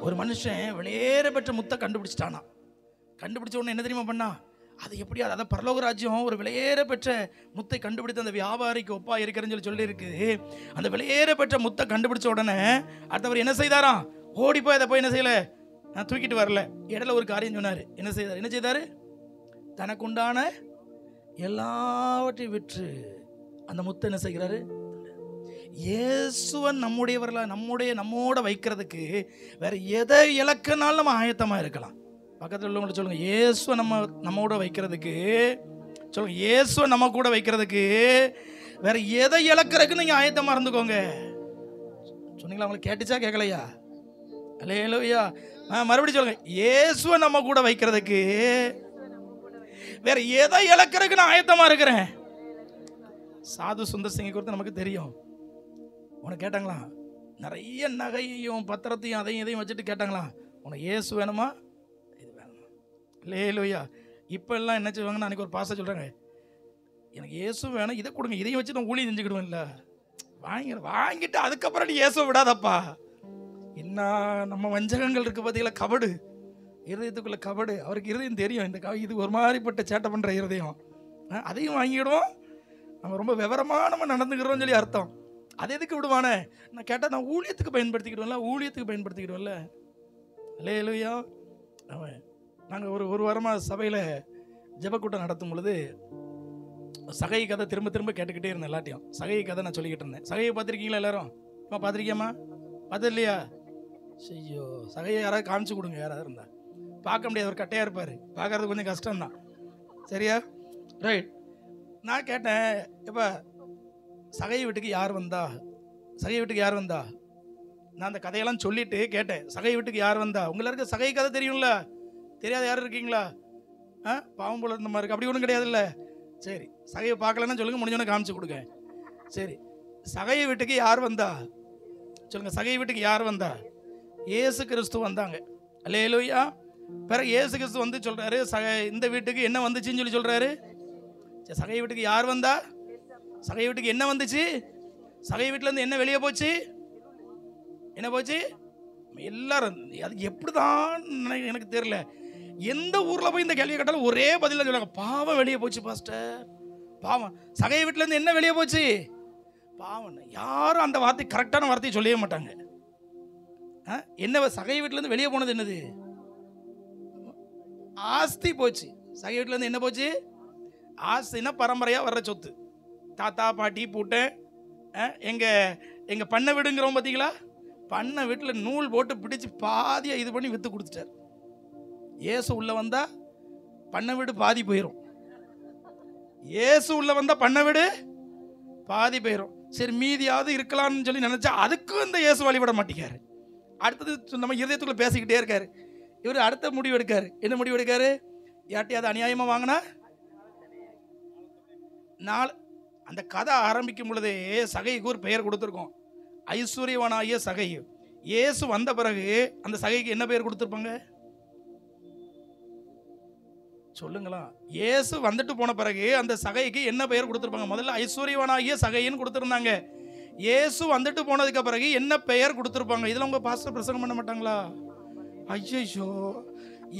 ஒரு மனுஷன் வெளியேற பெற்ற முத்தை கண்டுபிடிச்சிட்டானா. கண்டுபிடிச்ச உடனே என்ன தெரியுமா பண்ணா? அது எப்படி? அதாவது பரலோக ராஜ்யம் ஒரு விலையேற பெற்ற முத்தை கண்டுபிடித்த அந்த வியாபாரிக்கு ஒப்பா இருக்கிறேன்னு சொல்லி இருக்கு. அந்த விலையேற பெற்ற முத்தை கண்டுபிடிச்ச உடனே அடுத்தவர் என்ன செய்தாராம்? ஓடி போய் அதை போய் என்ன செய்யல, நான் தூக்கிட்டு வரல, இடையில ஒரு காரியம் சொன்னாரு. என்ன செய்தாரு? தனக்குண்டான எல்லாவற்றையும் விற்று அந்த முத்தை என்ன செய்கிறாரு? இயேசுவன் நம்மோட வைக்கிறதுக்கு வேற எதை இலக்குனாலும் நம்ம ஆயத்தமா இருக்கலாம். பக்கத்தில் உள்ளவங்களை சொல்லுங்க, இயேசுவை நம்மோட வைக்கிறதுக்கு சொல்லுங்க, இயேசுவை நம்ம கூட வைக்கிறதுக்கு வேற எதை இழக்கிறதுக்கு நீங்க ஆயத்தமா இருந்துக்கோங்க. சொன்னீங்களா? அவங்களுக்கு கேட்டுச்சா கேட்கலையா? அல்லேலூயா. மறுபடியும் சொல்லுங்க, இயேசுவை நம்ம கூட வைக்கிறதுக்கு வேற எதை இழக்கிறதுக்கு நான் ஆயத்தமா இருக்கிறேன். சாது சுந்தர் சிங்கை குறித்து நமக்கு தெரியும். உனக்கு கேட்டாங்களா? நிறைய நகையையும் பத்திரத்தையும் அதையும் இதையும் வச்சுட்டு கேட்டாங்களா, உனக்கு இயேசு வேணுமா இது வேணுமா? அல்லேலூயா. இப்போ எல்லாம் என்ன செய்வாங்கன்னா, அன்றைக்கி ஒரு பாஸ்டர் சொல்கிறாங்க, எனக்கு இயேசு வேணும், இதை கொடுங்க, இதையும் வச்சு நான் ஊழியம் செஞ்சுக்கிடுவேன். இல்லை, வாங்கிட்டு அதுக்கப்புறம் நீ இயேசுவை விடாதப்பா. என்ன நம்ம வஞ்சகங்கள் இருக்குது பார்த்தீங்களா, கபடு, இருதயத்துக்குள்ள கபடு. அவருக்கு இருதயம் தெரியும், இந்த இது ஒரு மாதிரிப்பட்ட சேட்டை பண்ணுற இருதயம். அதையும் வாங்கிடுவோம், நம்ம ரொம்ப விவரமாக நம்ம நடந்துக்கிறோம்னு சொல்லி அர்த்தம். அது எதுக்கு விடுவானே? நான் கேட்டால் நான் ஊழியத்துக்கு பயன்படுத்திக்கிடுவேன்ல. அல்லேலூயா. அவன் நாங்கள் ஒரு வாரமாக சபையில் ஜெபக்கூட்டம் நடத்தும் பொழுது சகை கதை திரும்ப திரும்ப கேட்டுக்கிட்டே இருந்தேன். எல்லாத்தையும் சகை கதை நான் சொல்லிக்கிட்டு இருந்தேன். சகையை பார்த்துருக்கீங்களா எல்லாரும்? பார்த்துருக்கியாம்மா? பார்த்து இல்லையா? ஐயோ, சகையை யாராவது காமிச்சு கொடுங்க. யாராவது இருந்தால் பார்க்க முடியாது, ஒரு கட்டையாக இருப்பார், பார்க்கறது கொஞ்சம் கஷ்டம்தான். சரியா? ரைட். நான் கேட்டேன், இப்போ சகை வீட்டுக்கு யார் வந்தா? நான் அந்த கதையெல்லாம் சொல்லிட்டு கேட்டேன், சகை வீட்டுக்கு யார் வந்தா? உங்களுக்கு சகை கதை தெரியும்ல? தெரியாத யாரும் இருக்கீங்களா? பாவம் போல இருந்த மாதிரி இருக்கு, அப்படி ஒன்றும் கிடையாதுல்ல. சரி, சகையை பார்க்கலன்னா சொல்லுங்க, முடிஞ்சோன்னு காமிச்சு கொடுங்க. சரி, சகை வீட்டுக்கு யார் வந்தா சொல்லுங்க. சகை வீட்டுக்கு யார் வந்தா? இயேசு கிறிஸ்து வந்தாங்க. அல்லேலூயா. பிறகு இயேசு கிறிஸ்து வந்து சொல்றாரு, இந்த வீட்டுக்கு என்ன வந்துச்சுன்னு சொல்லி சொல்றாரு. சகை வீட்டுக்கு யார் வந்தா? சகை வீட்டுக்கு என்ன வந்துச்சு? சகை வீட்டுல இருந்து என்ன வெளியே போச்சு? என்ன போச்சு? எல்லாரும் அது எப்படிதான் எனக்கு தெரியல. எந்த ஊர்ல போய் இந்த கேள்வியை கேட்டாலும் ஒரே பதில் சொல்லுவாங்க, பாவம் வெளியே போச்சு பாஸ்டர், பாவம். சகை வீட்டுல இருந்து என்ன வெளியே போச்சு? பாவம். யாரும் அந்த வார்த்தை கரெக்டான வார்த்தையை சொல்லவே மாட்டாங்க. என்ன சகை வீட்டுல இருந்து வெளியே போனது என்னது? ஆஸ்தி போச்சு. சகை வீட்டுல இருந்து என்ன போச்சு? ஆஸ்தினா பரம்பரையா வர்ற சொத்து. தாத்தா பாட்டி பூட்டை எங்க பண்ணை வீடுங்கிறோம் பார்த்தீங்களா? பண்ணை வீட்டில் நூல் போட்டு பிடிச்சி பாதியாக இது பண்ணி விற்று கொடுத்துட்டார். இயேசு உள்ள வந்தா பண்ணை வீடு பாதி போயிடும். இயேசு உள்ள வந்தா பண்ணை வீடு பாதி போயிடும். சரி, மீதியாவது இருக்கலாம்னு சொல்லி நினைச்சா அதுக்கும் இந்த இயேசு வழிபட மாட்டேங்காரு. அடுத்தது நம்ம இருதயத்துக்குள்ள பேசிக்கிட்டே இருக்காரு. இவர் அடுத்த முடிவு எடுக்காரு. என்ன முடிவு எடுக்காரு? யார்ட்டையாவது அநியாயமா வாங்கினா அந்த கதை ஆரம்பிக்கும் பொழுதே சகைக்கு ஒரு பெயர் கொடுத்துருக்கோம், ஐஸ்வர்யவானாகிய சகை. இயேசு வந்த பிறகு அந்த சகைக்கு என்ன பெயர் கொடுத்துருப்பாங்க சொல்லுங்களா? இயேசு வந்துட்டு போன பிறகு அந்த சகைக்கு என்ன பெயர் கொடுத்துருப்பாங்க? முதல்ல ஐஸ்வர்யவானாகிய சகைன்னு கொடுத்துருந்தாங்க. இயேசு வந்துட்டு போனதுக்கு பிறகு என்ன பெயர் கொடுத்துருப்பாங்க? இதெல்லாம் உங்க பாஸ்டர் பிரசங்கம் பண்ண மாட்டாங்களா? ஐயோ,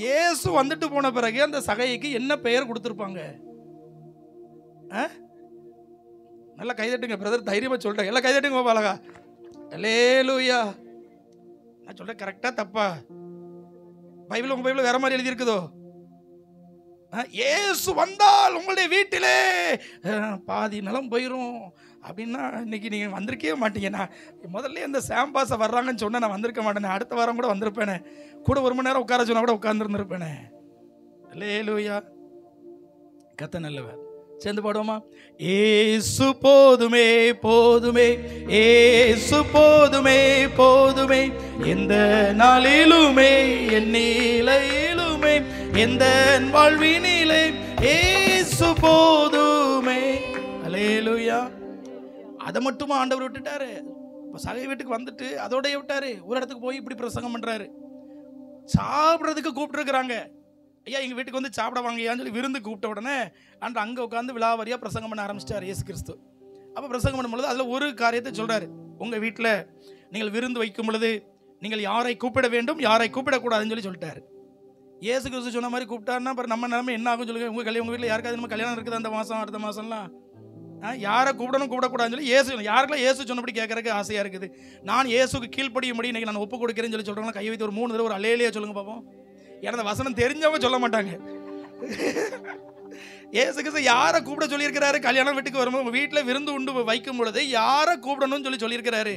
இயேசு வந்துட்டு போன பிறகு அந்த சகைக்கு என்ன பெயர் கொடுத்துருப்பாங்க? நல்லா கைதட்டுங்க பிரதர், தைரியமா சொல்றேன். எல்லாம் கைதட்டுங்க பாப்பா, அழகா. அல்லேலூயா. நான் சொல்றேன் கரெக்டா தப்பா? உங்க பைபிள் வேற மாதிரி எழுதி இருக்குதோ? இயேசு வந்தால் உங்களுடைய வீட்டிலே பாதி நிலம் போயிடும் அப்படின்னா இன்னைக்கு நீங்க வந்திருக்கவே மாட்டீங்க. நான் முதல்ல இந்த சாம்பாச வர்றாங்கன்னு சொன்னா நான் வந்திருக்க மாட்டேனே. அடுத்த வாரம் கூட வந்திருப்பேனே, கூட 1 மணி நேரம் உட்கார சொன்னா கூட உட்கார்ந்துருப்பேனே. அல்லேலூயா. கத்த நல்லவர். சேர்ந்து பாடுவோமா? ஏசு போதுமே போதுமே, ஏசு போதுமே போதுமே, எந்த நாளிலுமே என் நிலையிலுமே எந்த வாழ்வினிலே ஏசு போதுமே. அல்லேலூயா. அதை மட்டுமா ஆண்டவர் விட்டுட்டாரு? சகை வீட்டுக்கு வந்துட்டு அதோடய விட்டாரு. ஒரு இடத்துக்கு போய் இப்படி பிரசங்கம் பண்றாரு. சாப்பிட்றதுக்கு கூப்பிட்டு இருக்கிறாங்க. ஐயா எங்கள் வீட்டுக்கு வந்து சாப்பிட வாங்கயான்னு சொல்லி விருந்து கூப்பிட்ட உடனே அங்கே உட்காந்து விழாவரியாக பிரசங்கம் பண்ண ஆரம்பிச்சிட்டார் இயேசு கிறிஸ்து. அப்போ பிரசங்கம் பண்ணும்பொழுது அதில் ஒரு காரியத்தை சொல்கிறாரு. உங்கள் வீட்டில் நீங்கள் விருந்து வைக்கும் பொழுது நீங்கள் யாரை கூப்பிட வேண்டும், யாரை கூப்பிடக்கூடாதுன்னு சொல்லிட்டாரு. இயேசு கிறிஸ்து சொன்ன மாதிரி கூப்பிட்டாருன்னா அப்புறம் நம்ம நிலைமை என்ன ஆகும் சொல்லுங்க? உங்கள் வீட்டில் யாருக்காவது நம்ம கல்யாணம் இருக்குது அந்த மாதம் அடுத்த மாதம்லாம், யாரை கூப்பிடணும் கூப்பிடக்கூடாதுன்னு சொல்லி இயேசு யாருக்கெல்லாம் இயேசு சொன்னபடி கேட்கறதுக்கு ஆசையாக இருக்குது. நான் இயேசுக்கு கீழ்ப்படியும்படி இன்னைக்கு நான் ஒப்பு கொடுக்குறேன்னு சொல்லி சொல்கிறவங்க கை வைத்து ஒரு 3 தடவை ஒரு அல்லேலூயா சொல்லுங்க பார்ப்போம். ஏன்னா அந்த வசனம் தெரிஞ்சவங்க சொல்ல மாட்டாங்க. இயேசு கிறிஸ்து யாரை கூப்பிட சொல்லியிருக்கிறாரு? கல்யாணம் வீட்டுக்கு வரும்போது வீட்டில் விருந்து உண்டு வைக்கும் பொழுது யாரை கூப்பிடணும்னு சொல்லியிருக்கிறாரு?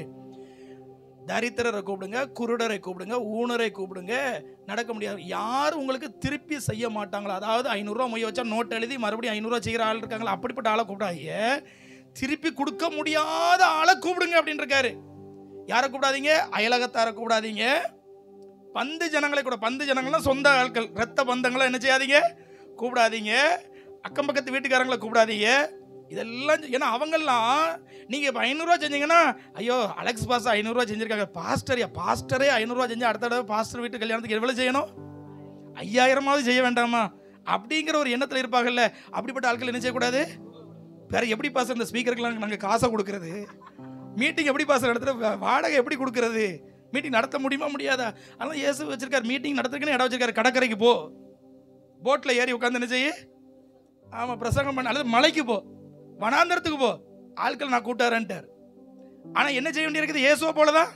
தரித்திரரை கூப்பிடுங்க, குருடரை கூப்பிடுங்க, ஊனரை கூப்பிடுங்க. நடக்க முடியாது. யாரும் உங்களுக்கு திருப்பி செய்ய மாட்டாங்களா? அதாவது 500 ரூபா மொய் வச்சா நோட் எழுதி மறுபடியும் 500 ரூபா செய்கிற ஆள் இருக்காங்களா? அப்படிப்பட்ட ஆளை கூப்பிடாதீங்க. திருப்பி கொடுக்க முடியாத ஆளை கூப்பிடுங்க அப்படின்னு இருக்காரு. யாரை கூப்பிடாதீங்க? அயலகத்தாரை கூப்பிடாதீங்க. பந்து ஜனங்களை கூட, பந்து ஜனங்கள்லாம் சொந்த ஆட்கள், ரத்த பந்தங்களை என்ன செய்யாதீங்க? கூப்பிடாதீங்க. அக்கம் பக்கத்து வீட்டுக்காரங்களை கூப்பிடாதீங்க. இதெல்லாம் ஏன்னா அவங்கெல்லாம் நீங்கள் இப்போ 500 ரூபா செஞ்சீங்கன்னா, ஐயோ அலெக்ஸ் பாஸ் 500 ரூபா செஞ்சுருக்காங்க, பாஸ்டரே 500 ரூபா செஞ்சு அடுத்த தடவை பாஸ்டர் வீட்டு கல்யாணத்துக்கு எவ்வளோ செய்யணும்? 5000மாவது செய்ய வேண்டாமா? அப்படிங்கிற ஒரு எண்ணத்தில் இருப்பாங்கல்ல. அப்படிப்பட்ட ஆட்கள் என்ன செய்யக்கூடாது? வேற எப்படி பாஸ்டர் இந்த ஸ்பீக்கருக்கெல்லாம் நாங்கள் காசை கொடுக்குறது? மீட்டிங் எப்படி பாஸ்டர் நடத்துகிற? வாடகை எப்படி கொடுக்குறது? மீட்டிங் நடத்த முடியுமா முடியாதா? அதனால் இயேசு வச்சிருக்காரு, மீட்டிங் நடத்துறதுக்குன்னு இடம் வச்சிருக்காரு. கடற்கரைக்கு போ, போட்டில் ஏறி உட்காந்து என்ன செய்ய? ஆமாம், பிரசங்கம் பண்ண. அல்லது மலைக்கு போ, வனாந்தரத்துக்கு போ, ஆட்கள் நான் கூட்டாரன்ட்டார். ஆனால் என்ன செய்ய வேண்டியிருக்குது? இயேசுவை போலதான்.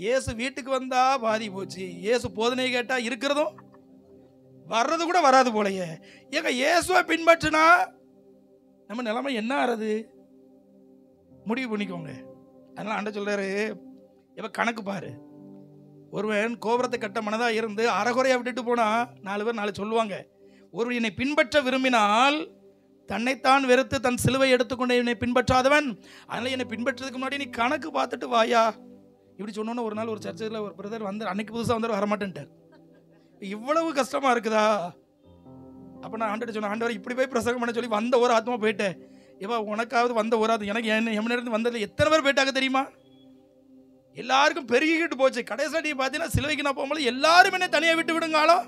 இயேசு வீட்டுக்கு வந்தா பாதி போச்சு. இயேசு போதனை கேட்டா இருக்கிறதும் வர்றது கூட வராது போலயே. ஏங்க இயேசுவை பின்பற்றினா நம்ம நிலைமை என்ன ஆறது? முடிவு பண்ணிக்கோங்க. அதனால ஆண்டவர் சொல்றாரு, இப்ப கணக்கு பாரு. ஒருவன் கோபுரத்தை கட்ட மனதா இருந்து அறகுறையா விட்டுட்டு போனா 4 பேர் 4 சொல்லுவாங்க. ஒருவன் என்னை பின்பற்ற விரும்பினால் தன்னைத்தான் வெறுத்து தன் சிலுவை எடுத்துக்கொண்டு என்னை பின்பற்றாதவன். அதனால என்னை பின்பற்றதுக்கு முன்னாடி நீ கணக்கு பார்த்துட்டு வாயா. இப்படி சொன்னோன்னு ஒரு நாள் ஒரு சர்ச்சில் ஒரு பிரதர் வந்து, அன்னைக்கு புதுசாக வந்து வரமாட்டேன்ட்டார். இவ்வளவு கஷ்டமா இருக்குதா? அப்போ நான் ஆண்டவர் சொன்னேன், ஆண்டவர் இப்படி போய் பிரசங்கம் பண்ண சொல்லி வந்த ஒரு ஆத்மா போயிட்டேன். ஏப்பா உனக்காவது வந்த ஒரு ஆத்மா, எனக்கு எம்மிலிருந்து வந்ததில் எத்தனை பேர் போயிட்டாங்க தெரியுமா? எல்லாருக்கும் பெருகிக்கிட்டு போச்சு. கடைசி பார்த்தீங்கன்னா சிலுவைக்கு நான் போகும்போது எல்லாரும் என்ன தனியாக விட்டு விடுங்காலும்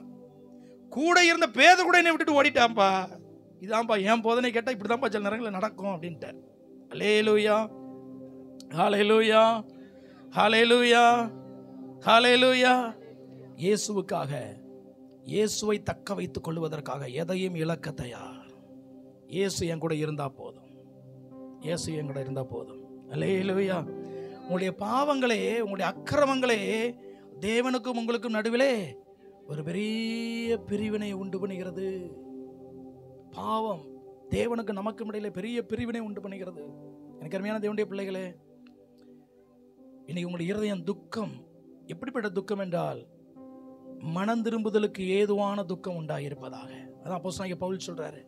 கூட இருந்த பேத கூட என்னை விட்டுட்டு ஓடிட்டான்ப்பா. இதான்ப்பா என் போதனை கேட்டால் இப்படி தான்ப்பா சில நேரங்களில் நடக்கும் அப்படின்ட்டு. ஹல்லேலூயா, ஹல்லேலூயா, ஹல்லேலூயா, ஹல்லேலூயா. இயேசுவுக்காக, இயேசுவை தக்க வைத்துக் கொள்வதற்காக எதையும் இழக்க தயார். இயேசு என் கூட இருந்தா போதும், இயேசு என் கூட இருந்தா போதும். ஹல்லேலூயா. உங்களுடைய பாவங்களே, உங்களுடைய அக்கிரமங்களே தேவனுக்கும் உங்களுக்கும் நடுவிலே ஒரு பெரிய பிரிவினை உண்டு பண்ணுகிறது. பாவம் தேவனுக்கு நமக்கும் இடையில பெரிய பிரிவினை உண்டு பண்ணுகிறது. எனக்கு அருமையான தேவனுடைய பிள்ளைகளே, இன்னைக்கு உங்களுடைய இருதயம் துக்கம். எப்படிப்பட்ட துக்கம் என்றால் மனம் திரும்புதலுக்கு ஏதுவான துக்கம் உண்டாயிருப்பதாக. அதான் அப்போஸ்தலனாகிய பவுல் சொல்றாரு,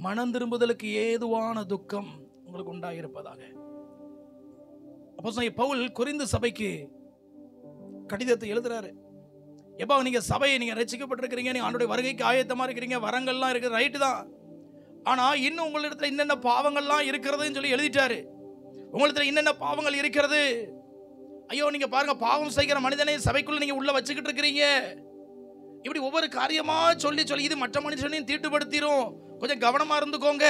மனம் திரும்புதலுக்கு ஏதுவான துக்கம் உங்களுக்கு உண்டாயிருப்பதாக. அப்போஸ்தலனாகிய பவுல் கொரிந்து சபைக்கு கடிதத்தை எழுதுறாரு. எப்போ நீங்க சபையை நீங்க ரட்சிக்கப்பட்டிருக்கிறீங்க, நீங்க ஆண்டவருடைய வருகைக்கு ஆயத்தமா இருக்கிறீங்க, வரங்கள்லாம் இருக்குது, ரைட்டு தான். ஆனா இன்னும் உங்களிடத்துல என்னென்ன பாவங்கள்லாம் இருக்கிறதுன்னு சொல்லி எழுதிட்டாரு. உங்களிடத்துல என்னென்ன பாவங்கள் இருக்கிறது. ஐயோ நீங்க பாருங்க, பாவம் செய்கிற மனிதனை சபைக்குள்ள நீங்க உள்ள வச்சுக்கிட்டு இருக்கிறீங்க. இப்படி ஒவ்வொரு காரியமா சொல்லி சொல்லி இது மற்ற மனுஷனையும் தீட்டுப்படுத்திரும், கொஞ்சம் கவனமா இருந்துக்கோங்க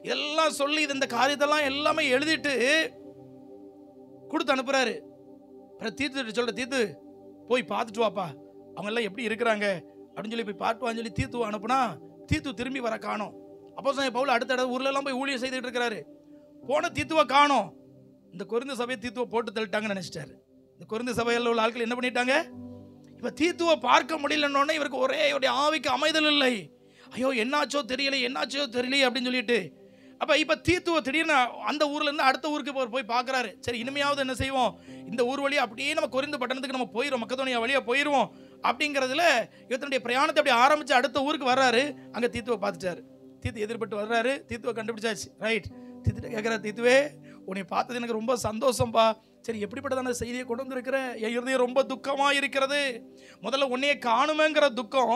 இதெல்லாம் சொல்லி இந்த காரியத்தெல்லாம் எல்லாமே எழுதிட்டு கொடுத்து அனுப்புறாரு. தீர்த்து சொல்ற, தீர்த்து போய் பார்த்துட்டு வாப்பா, அவங்க எல்லாம் எப்படி இருக்கிறாங்க அப்படின்னு சொல்லி போய் பார்த்துவான்னு சொல்லி தீர்த்து அனுப்புனா தீர்த்து திரும்பி வர காணோம். அப்போஸ்தலனாகிய பவுல் அடுத்த ஊர்ல எல்லாம் போய் ஊழியம் செய்துட்டு இருக்கிறாரு. போன தீத்துவ காணோம். இந்த கொரிந்து சபையை தீத்துவ போட்டு தள்ளிட்டாங்கன்னு நினைச்சிட்டாரு. இந்த கொரிந்து சபையில் உள்ள ஆட்கள் என்ன பண்ணிட்டாங்க, இப்ப தீத்துவ பார்க்க முடியலன்னொன்னே இவருக்கு ஒரே ஆவிக்கு அமைதல் இல்லை. ஐயோ என்னாச்சோ தெரியல, என்னாச்சோ தெரியல அப்படின்னு சொல்லிட்டு அப்ப இப்ப தீத்துவ திடீர்னு அந்த ஊர்ல இருந்து அடுத்த ஊருக்கு போய் பார்க்கறாரு. சரி இனிமையாவது என்ன செய்வோம், இந்த ஊர் வழியா அப்படியே நம்ம கொரிந்து பட்டணத்துக்கு நம்ம போயிடுவோம், மக்கதோனியா வழியா போயிடுவோம் அப்படிங்கிறதுல இவருடைய பிரயாணத்தை அப்படி ஆரம்பிச்சு அடுத்த ஊருக்கு வர்றாரு. அங்க தீத்துவ பார்த்துட்டாரு. தீத்து எதிர்பட்டு வர்றாரு. தீத்துவ கண்டுபிடிச்சாச்சு. ரைட். தீத்துட்டு கேட்குற, தீத்துவே உன்னை பார்த்தது எனக்கு ரொம்ப சந்தோஷம்பா. சரி எப்படிப்பட்டதான செய்தியை கொண்டு வந்திருக்கிற, என் இருதயம் ரொம்ப துக்கமா இருக்கிறது. முதல்ல உன்னையே காணுமேங்கிற துக்கம்,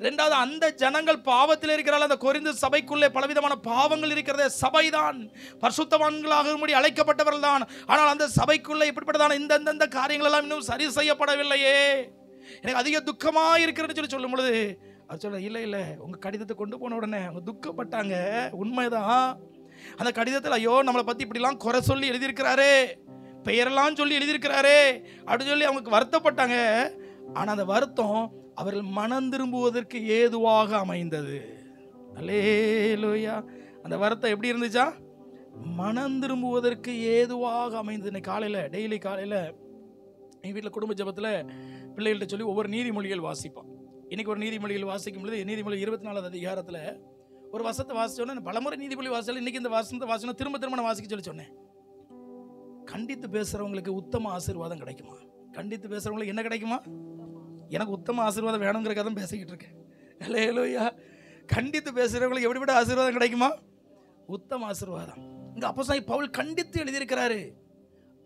ரெண்டாவது அந்த ஜனங்கள் பாவத்தில் இருக்கிறாள். அந்த கொரிந்து சபைக்குள்ளே பலவிதமான பாவங்கள் இருக்கிறது. சபைதான் பரிசுத்தவான்களாக அழைக்கப்பட்டவர்கள் தான். ஆனால் அந்த சபைக்குள்ளே இப்படிப்பட்டதான இந்த காரியங்கள் எல்லாம் இன்னும் சரி செய்யப்படவில்லையே, எனக்கு அதிக துக்கமா இருக்கிறதுன்னு சொல்லும் பொழுது அது சொல்ல, இல்லை இல்லை உங்க கடிதத்தை கொண்டு போன உடனே அவங்க துக்கப்பட்டாங்க, உண்மைதான். அந்த கடிதத்தில் ஐயோ நம்மளை பத்தி இப்படிலாம் குறை சொல்லி எழுதியிருக்கிறாரே, பெயரெல்லாம் சொல்லி எழுதியிருக்கிறாரே அப்படின்னு சொல்லி அவங்க வருத்தப்பட்டாங்க. ஆனால் அந்த வருத்தம் அவர்கள் மனம் திரும்புவதற்கு ஏதுவாக அமைந்தது. அல்லேலூயா. அந்த வருத்தம் எப்படி இருந்துச்சா, மனம் திரும்புவதற்கு ஏதுவாக அமைந்தது. இன்னைக்கு காலையில் டெய்லி காலையில் எங்கள் வீட்டில் குடும்ப ஜெபத்தில் பிள்ளைகள்கிட்ட சொல்லி ஒவ்வொரு நீதிமொழிகள் வாசிப்போம். இன்னைக்கு ஒரு நீதிமொழியில் வாசிக்கும் பொழுது நீதிமொழி 24வது அதிகாரத்தில் ஒரு வசனத்தை வாசிச்சோன்னே பலமுறை நீதிமொழி வாசல் இன்னைக்கு இந்த வசனத்தை வாசனை திரும்ப திரும்ப நான் வாசிக்க சொல்லி சொன்னேன். கண்டித்து பேசுறவங்களுக்கு உத்தம ஆசீர்வாதம் கிடைக்குமா? கண்டித்து பேசுறவங்களுக்கு என்ன கிடைக்குமா? எனக்கு உத்தம ஆசீர்வாதம் வேணுங்கிறக்காக தான் பேசிக்கிட்டு இருக்கேன். அல்லேலூயா. கண்டித்து பேசுறவங்களுக்கு எப்படிப்பட்ட ஆசீர்வாதம் கிடைக்குமா? உத்தம ஆசீர்வாதம். இங்க அப்போஸ்தலன் பவுல் கண்டித்து எழுதியிருக்கிறாரு.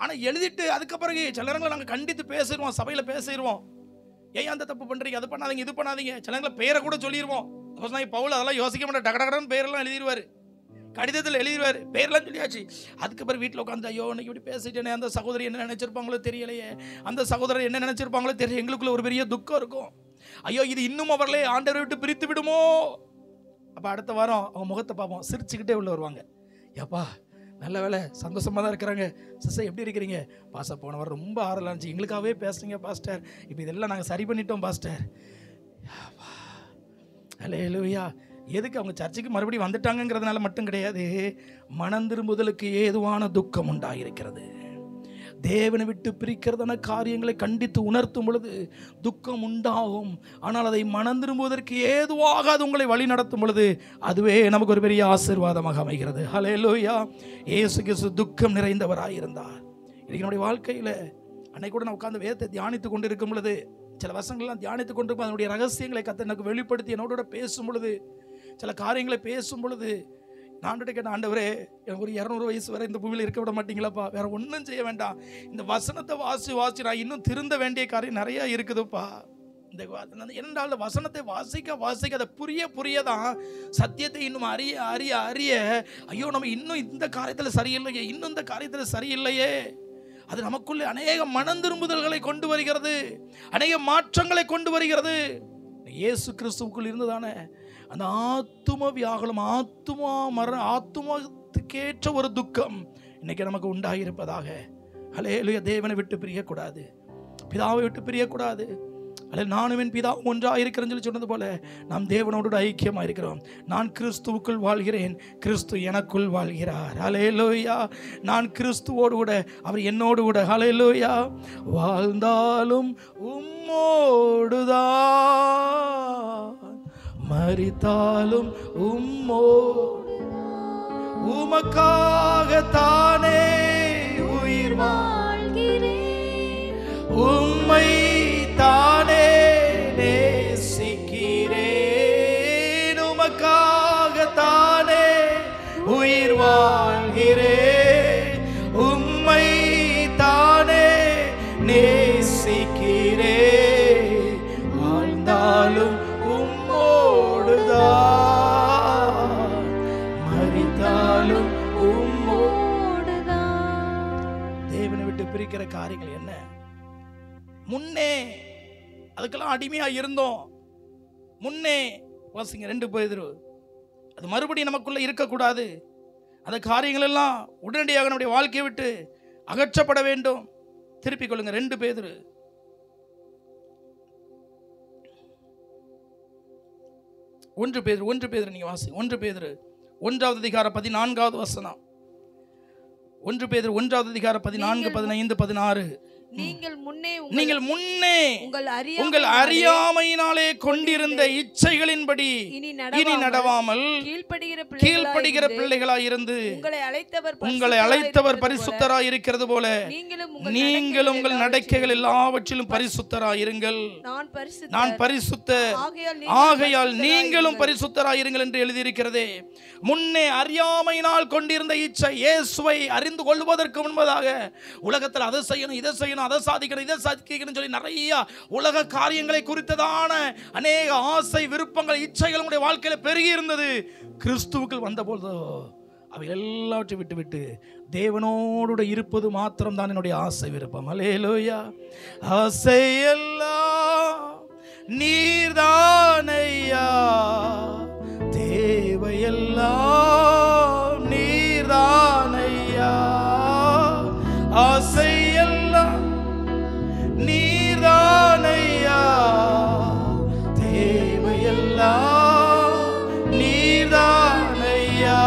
ஆனா எழுதிட்டு அதுக்கு பிறகு சில நேரங்களை நாங்கள் கண்டித்து பேசிடுவோம், சபையில பேசிடுவோம். ஏன் அந்த தப்பு பண்றீங்க, அது பண்ணாதீங்க, இது பண்ணாதீங்க, சில நேரங்களை பெயரை கூட சொல்லிடுவோம். அப்போஸ்தலன் பவுல் அதெல்லாம் யோசிக்க மாட்டேன், டகடகடன்னு பெயரெல்லாம் எழுதிடுவாரு, கடிதத்தில் எழுதிடுவார், பேரெல்லாம் சொல்லியாச்சு. அதுக்கு பிறகு வீட்டில் உட்காந்து ஐயோ இன்னைக்கு இப்படி பேசிட்டேனே, அந்த சகோதரி என்ன நினைச்சிருப்பாங்களோ தெரியலையே, அந்த சகோதரர் என்ன நினைச்சிருப்பாங்களோ தெரியல. எங்களுக்குள்ள ஒரு பெரிய துக்கம் இருக்கும். ஐயோ இது இன்னும் அவர்களே ஆண்டவரை விட்டு பிரித்து விடுமோ. அப்போ அடுத்த வாரம் அவங்க முகத்தை பார்ப்போம், சிரிச்சுக்கிட்டே உள்ள வருவாங்க. ஏப்பா நல்ல வேலை, சந்தோஷமாக தான் இருக்கிறாங்க. சிஸ்டர் எப்படி இருக்கிறீங்க? பாஸ்டர் போன வாரம் ரொம்ப ஆறலாம் இருந்துச்சு, எங்களுக்காகவே பேசுறீங்க பாஸ்டர், இப்போ இதெல்லாம் நாங்கள் சரி பண்ணிட்டோம் பாஸ்டர். அல்லேலூயா. எதுக்கு அவங்க சர்ச்சுக்கு மறுபடியும் வந்துட்டாங்கிறதுனால மட்டும் கிடையாது, மனம் திரும்புதலுக்கு ஏதுவான துக்கம் உண்டாயிருக்கிறது. தேவனை விட்டு பிரிக்கிறதான காரியங்களை கண்டித்து உணர்த்தும் பொழுது துக்கம் உண்டாகும். ஆனால் அதை மனம் திரும்புவதற்கு ஏதுவாக அது உங்களை வழி நடத்தும் பொழுது அதுவே நமக்கு ஒரு பெரிய ஆசீர்வாதமாக அமைகிறது. ஹல்லேலூயா. இயேசு கிறிஸ்து துக்கம் நிறைந்தவராயிருந்தார். இன்னைக்கு நம்முடைய வாழ்க்கையில் அன்னைக்கு கூட நான் உட்கார்ந்து வேதத்தை தியானித்து கொண்டு இருக்கும் பொழுது, சில வசனங்கள்லாம் தியானித்து கொண்டிருக்கும், அதனுடைய ரகசியங்களை கர்த்தர் எனக்கு வெளிப்படுத்தி என்னோட பேசும் பொழுது, சில காரியங்களை பேசும் பொழுது நான் கேட்டேன், ஆண்டவரே எனக்கு ஒரு 200 வயசு வரை இந்த பூமியில் இருக்க விட மாட்டீங்களாப்பா, வேற ஒன்றும் செய்ய வேண்டாம், இந்த வசனத்தை வாசி நான் இன்னும் திருந்த வேண்டிய காரியம் நிறையா இருக்குதுப்பா. இந்த என்னென்றால் இந்த வசனத்தை வாசிக்க அதை புரியதான் சத்தியத்தை இன்னும் அறிய ஐயோ நம்ம இன்னும் இந்த காரியத்தில் சரியில்லையே, இன்னும் இந்த காரியத்தில் சரியில்லையே. அது நமக்குள்ளே அநேக மனம் திரும்புதல்களை கொண்டு வருகிறது, அநேக மாற்றங்களை கொண்டு வருகிறது. இயேசு கிறிஸ்துவுக்குள் இருந்ததானே அந்த ஆத்தும வியாகுலம், ஆத்துமத்துக்கேற்ற ஒரு துக்கம் இன்னைக்கு நமக்கு உண்டாகியிருப்பதாக. அல்லேலூயா. தேவனை விட்டு பிரியக்கூடாது, பிதாவை விட்டு பிரியக்கூடாது. அல்ல நானும் என் பிதா ஒன்றாக இருக்கிறேன்னு சொல்லி சொன்னது போல நாம் தேவனோடு ஐக்கியமாக இருக்கிறோம். நான் கிறிஸ்துவுக்குள் வாழ்கிறேன், கிறிஸ்து எனக்குள் வாழ்கிறார். அல்லேலூயா. நான் கிறிஸ்துவோடு கூட, அவர் என்னோடு கூட. அல்லேலூயா. வாழ்ந்தாலும் உம்மோடுதான், மரித்தாலும் உம்மோடு, உமக்காகத்தானே உயிர் வாழ்கிறேன், உம்மை தானே நேசிக்கிறேன், உமக்காகத்தானே உயிர் வாழ்கிறேன், உம்மை தானே நேசிக்கிறேன், வாழ்ந்தாலும் உம்மோடுதான், மரித்தாலும் உம்மோடுதான். தேவனை விட்டு பிரிக்கிற காரியங்கள் என்ன? முன்னே அதுக்கெல்லாம் அடிமையா இருந்தோம். முன்னே வாசிங்க 2 பேதுரு, அது மறுபடியும் நமக்குள்ள இருக்கக்கூடாது. அந்த காரியங்கள் எல்லாம் உடனடியாக நம்முடைய வாழ்க்கையை விட்டு அகற்றப்பட வேண்டும். திருப்பிக் கொள்ளுங்க 2 பேதுரு 1 பேதுரு நீங்க வாசி. 1 பேதுரு 1வது அதிகாரம் 14வது வசனம். 1 பேதுரு 1வது அதிகாரம் 14, 15, 16. நீங்கள் முன்னே உங்கள் அறியாமையினாலே கொண்டிருந்த இச்சைகளின்படி இனி நடவாமல் கீழ்ப்படுகிற பிள்ளைகளாய் இருந்து உங்களை அழைத்தவர் பரிசுத்தராய் இருக்கிறது போல நீங்கள் உங்கள் நடக்கைகள் எல்லாவற்றிலும் பரிசுத்தராய் இருங்கள். நான் பரிசுத்தர், ஆகையால் நீங்களும் பரிசுத்தராய் இருங்கள் என்று எழுதியிருக்கிறதே. முன்னே அறியாமையினால் கொண்டிருந்த இச்சை, இயேசுவை அறிந்து கொள்வதற்கு முன்பதாக உலகத்தில் அதை செய்யணும், இதை செய்யணும், அதை சாதிக்கணும், இதை சாதிக்கணும் சொல்லி நிறைய உலக காரியங்களை குறித்ததான அநேக ஆசை, விருப்பங்கள், இச்சைகள் உங்களுடைய வாழ்க்கையில பெருகி இருந்தது. கிறிஸ்துவுக்குள் வந்தபோது அவை எல்லாவற்றை விட்டு தேவனோடு இருப்பது மாத்திரம் தான் என்னுடைய ஆசை, விருப்பம். அல்லேலூயா. ஆசை எல்லாம் நீர்தானையா, தேவையெல்லாம் நீர்தானையா, ஆசை எல்லாம் நீர்தானையா, தேவையெல்லாம் நீர்தானையா.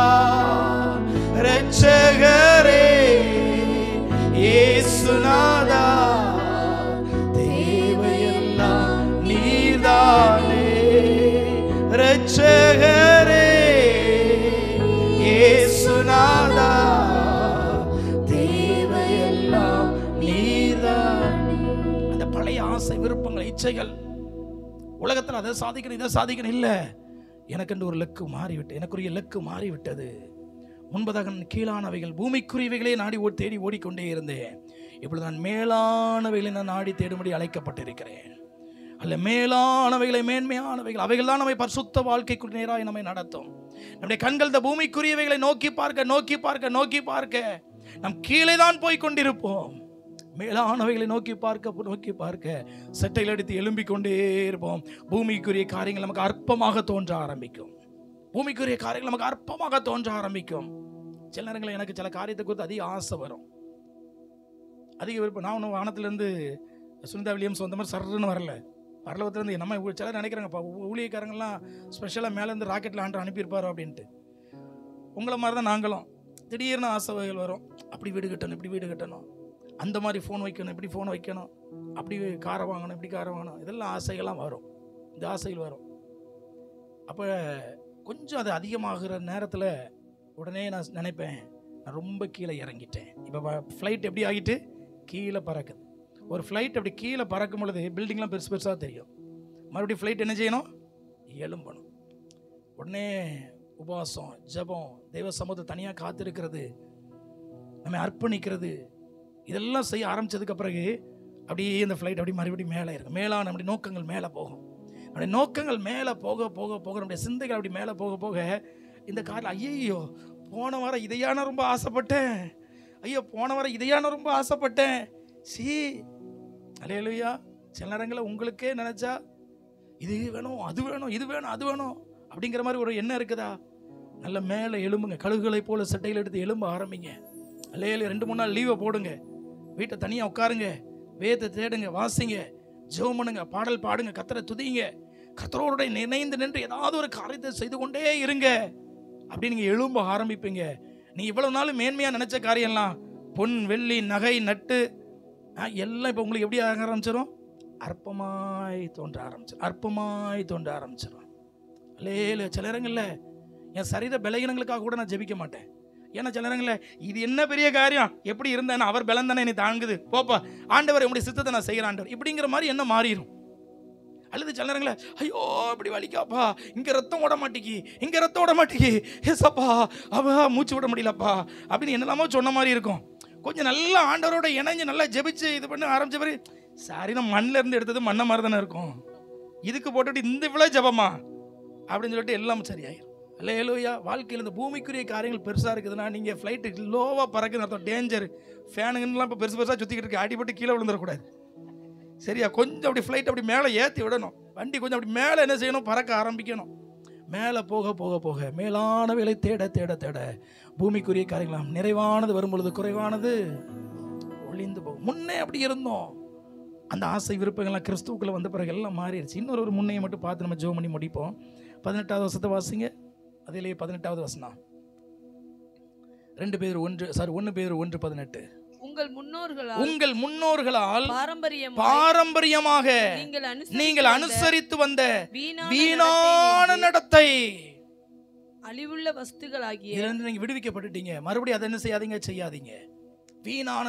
இரட்சகரே இயேசுநாதா, தேவையெல்லாம் நீர்தானே. ஆசை, விருப்பங்கள், இச்சைகள். உலகத்தில் அதை சாதிக்கணும் இதை சாதிக்கணும் இல்லை. எனக்கென்று ஒரு இலக்கு மாறிவிட்டு, எனக்குரிய இலக்கு மாறிவிட்டது. முன்பதாக கீழானவைகள் பூமிக்குரியவைகளே நாடி தேடி ஓடிக்கொண்டே இருந்தேன். இப்பொழுது நான் மேலானவைகளை நான் நாடி தேடும்படி அழைக்கப்பட்டிருக்கிறேன். அல்ல, மேலானவைகளை, மேன்மையானவைகள், அவைகள் தான் நம்மை பரிசுத்த வாழ்க்கைக்கு நேராக நம்மை நடத்தும். நம்முடைய கண்கள் இந்த பூமிக்குரியவைகளை நோக்கி பார்க்க நோக்கி பார்க்க நோக்கி பார்க்க நம் கீழே தான் போய் கொண்டிருப்போம். மேலானவைகளை நோக்கி பார்க்க சட்டையில் அடித்து எழும்பிக் கொண்டே இருப்போம். பூமிக்குரிய காரியங்கள் நமக்கு அற்பமாக தோன்ற ஆரம்பிக்கும். பூமிக்குரிய காரியங்கள் நமக்கு அற்பமாக தோன்ற ஆரம்பிக்கும். சில நேரங்களில் எனக்கு சில காரியத்தை குறித்து அதிக ஆசை வரும், அதிக விருப்பம். நான் ஒன்றும் வானத்திலேருந்து சுனிதா வில்லியம்ஸ் வந்த மாதிரி சர்ன்னு வரல. பரலோகத்திலேருந்து நம்ம சிலர் நினைக்கிறாங்க ஊழியக்காரங்கள்லாம் ஸ்பெஷலாக மேலேருந்து ராக்கெட்டில் ஆண்டு அனுப்பியிருப்பாரோ அப்படின்ட்டு. உங்களை மாதிரி தான் நாங்களும். திடீர்னு ஆசைகள் வரும். அப்படி வீடு கட்டணும், இப்படி வீடு கட்டணும், அந்த மாதிரி ஃபோன் வைக்கணும், இப்படி ஃபோன் வைக்கணும், அப்படி காரை வாங்கணும், இப்படி காரை வாங்கணும், இதெல்லாம் ஆசைகள்லாம் வரும். இந்த ஆசைகள் வரும். அப்போ கொஞ்சம் அது அதிகமாகிற நேரத்தில் உடனே நான் நினைப்பேன், நான் ரொம்ப கீழே இறங்கிட்டேன். இப்போ ஃப்ளைட் எப்படி ஆகிட்டு கீழே பறக்குது. ஒரு ஃப்ளைட் அப்படி கீழே பறக்கும் பொழுது பில்டிங்லாம் பெருசு பெருசாக தெரியும். மறுபடியும் ஃப்ளைட் என்ன செய்யணும்? எழும்பணும். உடனே உபவாசம், ஜெபம், தெய்வ சமூகத்தை தனியாக காத்திருக்கிறது, நம்ம அர்ப்பணிக்கிறது, இதெல்லாம் செய்ய ஆரம்பித்ததுக்கு பிறகு அப்படியே இந்த ஃப்ளைட் அப்படி மறுபடியும் மேலே இருக்கும். மேலான நம்முடைய நோக்கங்கள் மேலே போகும். நம்முடைய நோக்கங்கள் மேலே போக போக போக நம்முடைய சிந்தைகள் அப்படி மேலே போக போக இந்த காரில் ஐயோ போன வாரம் இதையான ரொம்ப ஆசைப்பட்டேன், ஐயோ போன வாரம் இதையான ரொம்ப ஆசைப்பட்டேன், அல்லேலூயா. சில நேரங்களில் உங்களுக்கே நினச்சா இது வேணும் அது வேணும் இது வேணும் அது வேணும் அப்படிங்கிற மாதிரி ஒரு எண்ணம் இருக்குதா? நல்ல மேலே எழும்புங்க. கழுகுகளை போல சட்டையில் எடுத்து எழும்ப ஆரம்பிங்க. அல்லேலூயா. 2-3 நாள் லீவை போடுங்க, வீட்டை தனியாக உட்காருங்க, வேதத்தை தேடுங்க, வாசிங்க, ஜெபம் பண்ணுங்க, பாடல் பாடுங்க, கர்த்தரை துதிங்க, கர்த்தரோட இணைந்து நின்று ஏதாவது ஒரு காரியத்தை செய்து கொண்டே இருங்க. அப்படி நீங்கள் எழும்ப ஆரம்பிப்பீங்க. நீ இவ்வளவு நாள் மேன்மையாக நினச்ச காரியம்லாம், பொன் வெள்ளி நகை நட்டு எல்லாம் இப்போ உங்களுக்கு எப்படி ஆக ஆரம்பிச்சிடும்? அற்பமாய் தோன்ற ஆரம்பிச்சிடும். அற்பமாய் தோன்ற ஆரம்பிச்சிடும். அல்லேலூயா. சில நேரங்களில் என் சரீர பலகீனங்களுக்காக கூட நான் ஜெபிக்க மாட்டேன். ஏன்னா சில நேரங்களில் இது என்ன பெரிய காரியம், எப்படி இருந்தேன்னா அவர் பலம் தானே என்னை தாங்குது, போப்பா ஆண்டவர் என்னுடைய சித்தத்தை நான் செய்கிறேன் ஆண்டவர், இப்படிங்கிற மாதிரி என்ன மாறிடும். அல்லது சில நேரங்களில் ஐயோ இப்படி வலிக்காப்பா, இங்கே ரத்தம் ஓட மாட்டேங்கி, இங்கே ரத்தம் ஓட மாட்டேங்கி, ஏசப்பா அவ மூச்சு விட முடியலப்பா அப்படின்னு என்னெல்லாமோ சொன்ன மாதிரி இருக்கும். கொஞ்சம் நல்லா ஆண்டவரோட இணைஞ்சு நல்லா ஜெபிச்சு இது பண்ண ஆரம்பிச்ச மாதிரி சாரி நான் மண்ணில் இருந்து எடுத்தது மண்ணை மாதிரி தானே இருக்கும், இதுக்கு போட்டுட்டு இந்த இவ்வளோ ஜெபமா அப்படின்னு சொல்லிட்டு எல்லாம் சரியாயிரும். அல்லேலூயா. வாழ்க்கையில் இந்த பூமிக்குரிய காரியங்கள் பெருசாக இருக்குதுன்னா நீங்கள் ஃப்ளைட்டு லோவாக பறக்குன்னு அர்த்தம். டேஞ்சர். ஃபேனுங்கலாம் இப்போ பெருசு பெருசாக சுற்றிக்கிட்டு இருக்கு, அடிபட்டு கீழே விழுந்துடக்கூடாது. சரியா? கொஞ்சம் அப்படி ஃப்ளைட் அப்படி மேலே ஏற்றி விடணும். வண்டி கொஞ்சம் அப்படி மேலே என்ன செய்யணும்? பறக்க ஆரம்பிக்கணும். மேலே போக போக போக மேலானவைகளை தேட தேட தேட பூமிக்குரிய காரியங்களாம் நிறைவானது வரும்பொழுது குறைவானது ஒளிந்து போகும். முன்னே அப்படி இருந்தோம். அந்த ஆசை விருப்பங்கள்லாம் கிறிஸ்துவுக்குள்ளே வந்த பிறகு எல்லாம் மாறிடுச்சு. இன்னொரு முன்னையை மட்டும் பார்த்து நம்ம ஜெபம் பண்ணி முடிப்போம். 18வது வசனத்தை வாசிங்க. அதிலேயே 18வது வசனம். 1 பேதுரு 1:18. உங்கள் முன்னோர்களால் பாரம்பரியமாக நீங்கள் அனுசரித்து வந்த வீணான நடத்தை, அழிவுள்ள வஸ்துகளாகிய நீங்க விடுவிக்கப்பட்டுட்டீங்க. மறுபடியும் அதை என்ன செய்யாதீங்க. வீணான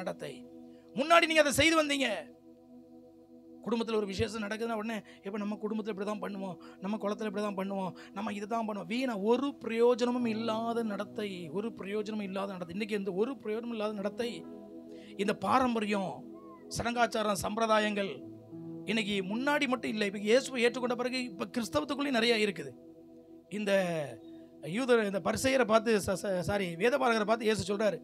நடத்தை. முன்னாடி நீங்க அதை செய்து வந்தீங்க. குடும்பத்தில் ஒரு விசேஷம் நடக்குதுன்னா உடனே இப்போ நம்ம குடும்பத்தில் இப்படி தான் பண்ணுவோம், நம்ம குளத்தில் இப்படி தான் பண்ணுவோம், நம்ம இதை தான் பண்ணுவோம். வீணா ஒரு பிரயோஜனமும் இல்லாத நடத்தை. இன்றைக்கி இந்த ஒரு பிரயோஜனமும் இல்லாத நடத்தை, இந்த பாரம்பரியம், சடங்காச்சாரம், சம்பிரதாயங்கள் இன்னைக்கு முன்னாடி மட்டும் இல்லை. இப்போ இயேசுவை ஏற்றுக்கொண்ட பிறகு இப்போ கிறிஸ்தவத்துக்குள்ளேயும் நிறையா இருக்குது. இந்த இந்த பரிசேயரை பார்த்து வேதபாரகரை பார்த்து இயேசு சொல்கிறாரு,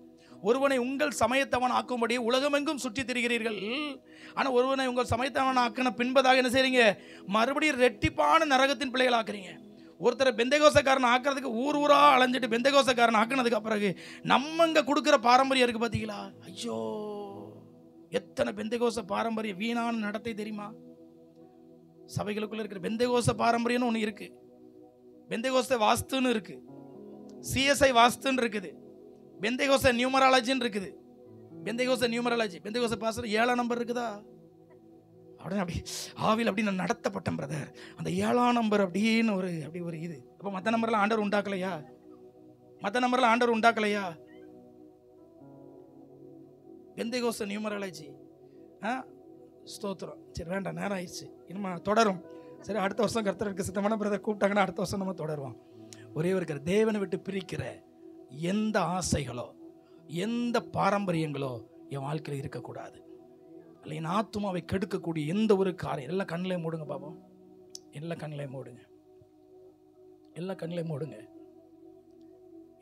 ஒருவனை உங்கள் சமயத்தவன் ஆக்கும்படி உலகமெங்கும் சுற்றி திரிகிறீர்கள், ஆனால் ஒருவனை உங்கள் சமயத்தவன் ஆக்கின பின்பதாக என்ன செய்றீங்க? மறுபடியும் ரெட்டிப்பான நரகத்தின் பிள்ளைகள் ஆக்குறீங்க. ஒருத்தரை பெந்தகோசக்காரன் ஆக்குறதுக்கு ஊர் ஊரா அலைஞ்சிட்டு பெந்தகோசக்காரன் ஆக்குனதுக்கு பிறகு நம்ம இங்கே கொடுக்குற பாரம்பரியம் இருக்குது பார்த்தீங்களா? ஐயோ எத்தனை பெந்தகோச பாரம்பரியம் வீணான நடத்தை தெரியுமா? சபைகளுக்குள்ள இருக்கிற பெந்தகோச பாரம்பரியம்னு ஒன்று இருக்கு, பெந்தகோச வாஸ்துன்னு இருக்கு, சிஎஸ்ஐ வாஸ்துன்னு இருக்குது, பெந்தகோச நியூமராலஜின்னு இருக்குது. பெந்தகோச பாஸ்டர் 7ஆம் நம்பர் இருக்குதா? உடனே அப்படி ஆவியில் அப்படி நான் நடத்தப்பட்டேன் பிரதர், அந்த 7ஆம் நம்பர் அப்படின்னு ஒரு இது. அப்போ மற்ற நம்பர்லாம் ஆண்டவர் உண்டாக்கலையா? பெந்தகோச நியூமராலஜி, ஸ்தோத்திரம். சரி வேண்டாம், நேரம் ஆயிடுச்சு, இனிமே தொடரும். சரி, அடுத்த வருஷம் கர்த்தருக்கு சித்தமான பிரதர் கூப்பிட்டாங்கன்னா அடுத்த வருஷம் நம்ம தொடருவோம். ஒரே ஒரு தேவனை விட்டு பிரிக்கிற எந்த ஆசைகளோ எந்த பாரம்பரியங்களோ என் வாழ்க்கையில் இருக்கக்கூடாது. அல்ல என் ஆத்துமாவை கெடுக்கக்கூடிய எந்த ஒரு காரியம். எல்லாம் கண்ணிலே மூடுங்க பாப்போம், எல்லாம் கண்ணிலே மூடுங்க, எல்லாம் கண்ணிலே மூடுங்க.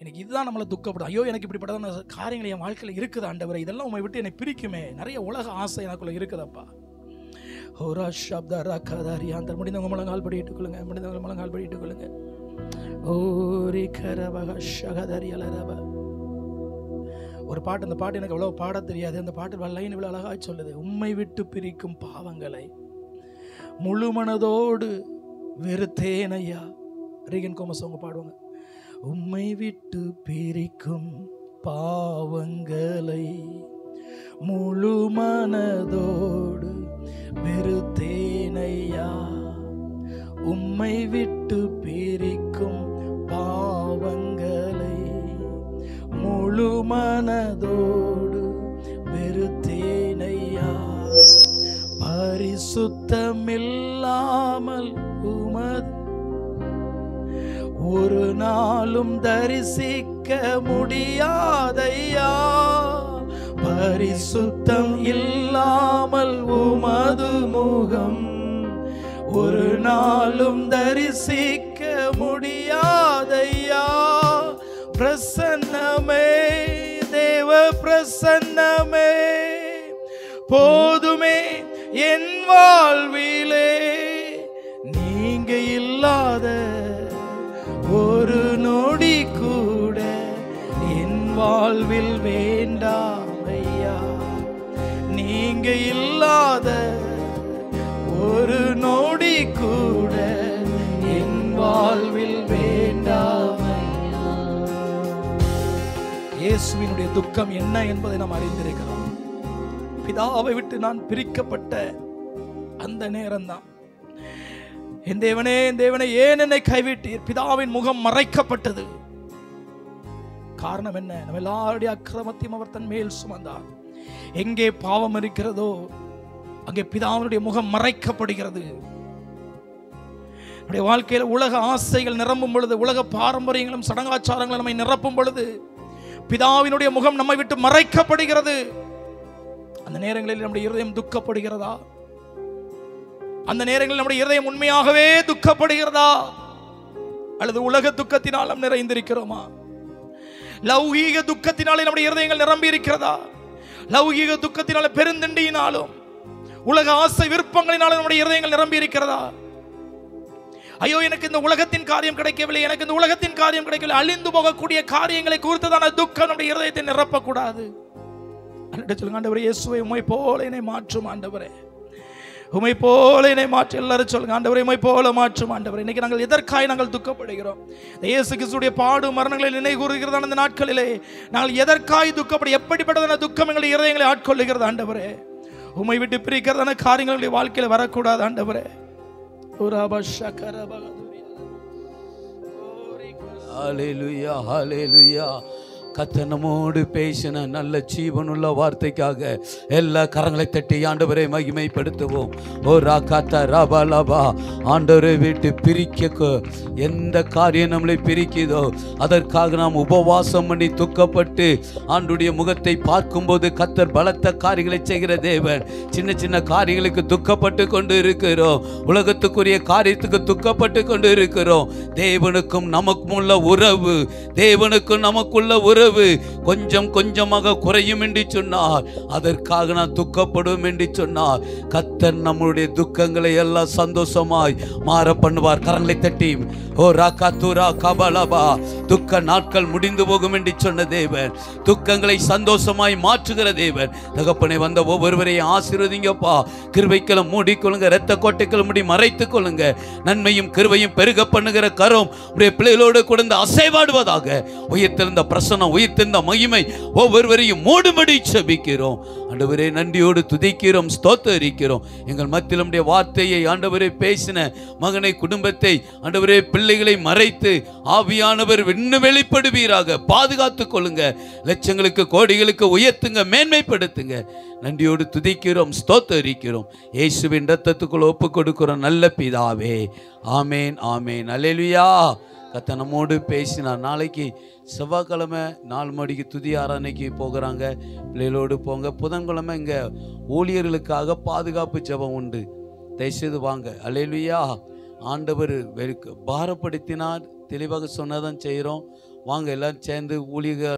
எனக்கு இதுதான் நம்மளை துக்கப்படும். ஐயோ, எனக்கு இப்படிப்பட்ட காரியங்கள் என் வாழ்க்கையில் இருக்குது ஆண்டவரே, இதெல்லாம் உண்மை விட்டு என்னை பிரிக்குமே. நிறைய உலக ஆசை எனக்குள்ள இருக்குதப்பா. ஹோரா ஷப்தா ரகதாரி அந்த முடிந்தவங்க முழங்கால் படிட்டுக் கொள்ளுங்க, முடிந்தவங்க முழங்கால் படிட்டுக் கொள்ளுங்க. ஓரி கரபக ஷகதாரி அலரப. ஒரு பாட்டு, அந்த பாட்டு எனக்கு அவ்வளோ பாட தெரியாது. அந்த பாட்டு லைன் இவ்வளோ அழகாக சொல்லுது. உம்மை விட்டு பிரிக்கும் பாவங்களை முழு மனதோடு வெறுத்தேன் ஐயா. ரீகன் கோமஸ் அவங்க பாடுவாங்க. உம்மை விட்டு பிரிக்கும் பாவங்களை முழு மனதோடு வெறுத்தேன் ஐயா. உம்மை விட்டு பிரிக்கும் பாவங்களை முழு மனதோடு வெறுத்தேன் ஐயா. பரிசுத்தமில்லாமல் உமது ஒரு நாளும் தரிசிக்க முடியாதையா. பரிசுத்தம் இல்லாமல் உமது முகம் ஒரு நாளும் தரிசிக்க முடியாதையா. பிரசன்னமே, தேவ பிரசன்னமே போதுமே என் வாழ்விலே. நீங்க இல்லாத ஒரு நொடி கூட என் வாழ்வில் வேண்டாம் ஐயா. நீங்க இல்லாத ஒரு நொடி கூட என் வாழ்வில் வேண்டாம் ஐயா. இயேசுவினுடைய துக்கம் என்ன என்பதை நாம் அறிந்திருக்கிறோம். பிதாவை விட்டு நான் பிரிக்கப்பட்ட அந்த நேரம்தான். என் தேவனே, என் தேவனே, ஏன் என்னை கைவிட்டீர்? பிதாவின் முகம் மறைக்கப்பட்டது. காரணம் என்ன? நம்ம எல்லாருடைய அக்கிரமத்தையும் அவர் தன் மேல் சுமந்தார். எங்கே பாவம் இருக்கிறதோ அங்கே பிதாவினுடைய முகம் மறைக்கப்படுகிறது. நம்முடைய வாழ்க்கையில் உலக ஆசைகள் நிரம்பும் பொழுது, உலக பாரம்பரியங்களும் சடங்காச்சாரங்களும் நம்மை நிரப்பும் பொழுது பிதாவினுடைய முகம் நம்மை விட்டு மறைக்கப்படுகிறது. அந்த நேரங்களில் நம்முடைய இருதயம் துக்கப்படுகிறதா? அந்த நேரங்களில் நம்முடைய இருதயம் உண்மையாகவே துக்கப்படுகிறதா? அல்லது உலக துக்கத்தினால் நாம் நிறைந்திருக்கிறோமா? லௌகீக துக்கத்தினாலே நம்முடைய இருதயங்கள் நிரம்பி இருக்கிறதா? லௌகீக துக்கத்தினால, பெருந்திண்டியினாலும் உலக ஆசை விருப்பங்களினாலும் நம்முடைய இருதயங்கள் நிரம்பி இருக்கிறதா? ஐயோ, எனக்கு இந்த உலகத்தின் காரியம் கிடைக்கவில்லை, எனக்கு இந்த உலகத்தின் காரியம் கிடைக்கவில்லை. அழிந்து போகக்கூடிய காரியங்களை குறித்ததான துக்கம் நம்முடைய இருதயத்தை நிரப்பக்கூடாது. சொல்லுங்க, ஆண்டவரே இயேசுவை உம்மை போல என்னை மாற்றும் ஆண்டவரே, உம்மை போல என்னை மாற்று. எல்லாரும் சொல்லுங்க, ஆண்டவரே உம்மை போல மாற்றும் ஆண்டவரே. இன்னைக்கு நாங்கள் எதற்காக நாங்கள் துக்கப்படுகிறோம்? இயேசு கிறிஸ்துவுடைய பாடு மரணங்களை நினைவு கூறுகிறதான இந்த நாட்களிலே நாங்கள் எதற்காக துக்கப்பட, எப்படிப்பட்டதான துக்கம் எங்களுடைய இருதயங்களை ஆட்கொள்ளுகிறது ஆண்டவரே? உம்மை விட்டு பிரிக்கிறதான காரியங்களுடைய வாழ்க்கையில் வரக்கூடாது ஆண்டவரே. ஹல்லேலூயா, ஹல்லேலூயா. கர்த்தர் நம்மோடு பேசின நல்ல ஜீவனுள்ள வார்த்தைக்காக எல்லா கரங்களை தட்டி ஆண்டவரை மகிமைப்படுத்துவோம். ஓ ராகாத்தா ராபாலாபா. ஆண்டவரை விட்டு பிரிக்க எந்த காரியம் நம்மளை பிரிக்குதோ அதற்காக நாம் உபவாசம் பண்ணி துக்கப்பட்டு ஆண்டுடைய முகத்தை பார்க்கும்போது கர்த்தர் பலத்த காரியங்களை செய்கிற தேவன். சின்ன சின்ன காரியங்களுக்கு துக்கப்பட்டு கொண்டு இருக்கிறோம், உலகத்துக்குரிய காரியத்துக்கு துக்கப்பட்டு கொண்டு இருக்கிறோம். தேவனுக்கும் நமக்கும் உள்ள உறவு, தேவனுக்கும் நமக்குள்ள உறவு கொஞ்சம் கொஞ்சமாக குறையும் என்று சொன்னார். அதற்காக நான் துக்கப்படுவோம் என்று சொன்னார். கர்த்தர் நம்முடைய துக்கங்களை எல்லாம் சந்தோஷமாய் மாற பண்ணுவார். கரங்களை தட்டி ஓ ராகாத்துரா கபலபா. துக்க நாட்கள் முடிந்து போகும் என்று சொன்ன தேவன் துக்கங்களை சந்தோஷமாய் மாற்றுகிற தேவன். தகப்பனை வந்த ஒவ்வொருவரையும் ஆசீர்வதிங்கப்பா. கிருபைக்களை மூடிக்கொள்ளுங்க, இரத்த கோட்டைகளை மூடி மறைத்துக் கொள்ளுங்க. நன்மையும் கிருபையும் பெருக பண்ணுகிற கரம் உடைய பிள்ளைகளோடு கொடுத்து அசைவாடுவதாக. உயர்த்திருந்த பிரசனம் உயிர்த்தெழுந்த மகிமை ஒவ்வொருவரையும் மூடும்படி செபிக்கிறோம். ஆண்டவரே நன்றியோடு துதிக்கிறோம், ஸ்தோத்தரிக்கிறோம். எங்கள் மத்தியில் நம்முடைய வார்த்தையை ஆண்டவரே பேசின மகனை, குடும்பத்தை ஆண்டவரே பிள்ளைகளை மறைத்து ஆவியானவர் இன்னும் வெளிப்படுவீராக. பாதுகாத்து கொள்ளுங்க. லட்சங்களுக்கு கோடிகளுக்கு உயர்த்துங்க, மேன்மைப்படுத்துங்க. நன்றியோடு துதிக்கிறோம், ஸ்தோத்தரிக்கிறோம். இயேசுவின் இரத்தத்துக்குள் ஒப்பு கொடுக்கிறோம் நல்ல பிதாவே. ஆமேன், ஆமேன். அல்லேலூயா. கர்த்தர் நம்மோடு பேசினார். நாளைக்கு செவ்வாய்க்கிழமை 4 மணிக்கு துதி ஆராதனைக்கு போகிறாங்க. பிள்ளைகளோடு போங்க. புதன்கிழமை இங்கே ஊழியர்களுக்காக பாதுகாப்பு ஜெபம் உண்டு. தயவுசெய்து வாங்க. அல்லேலூயா. ஆண்டவர் பாரப்படுத்தினார், தெளிவாக சொன்னதான் செய்கிறோம். வாங்க எல்லாரும் சேர்ந்து ஊழியர்கள்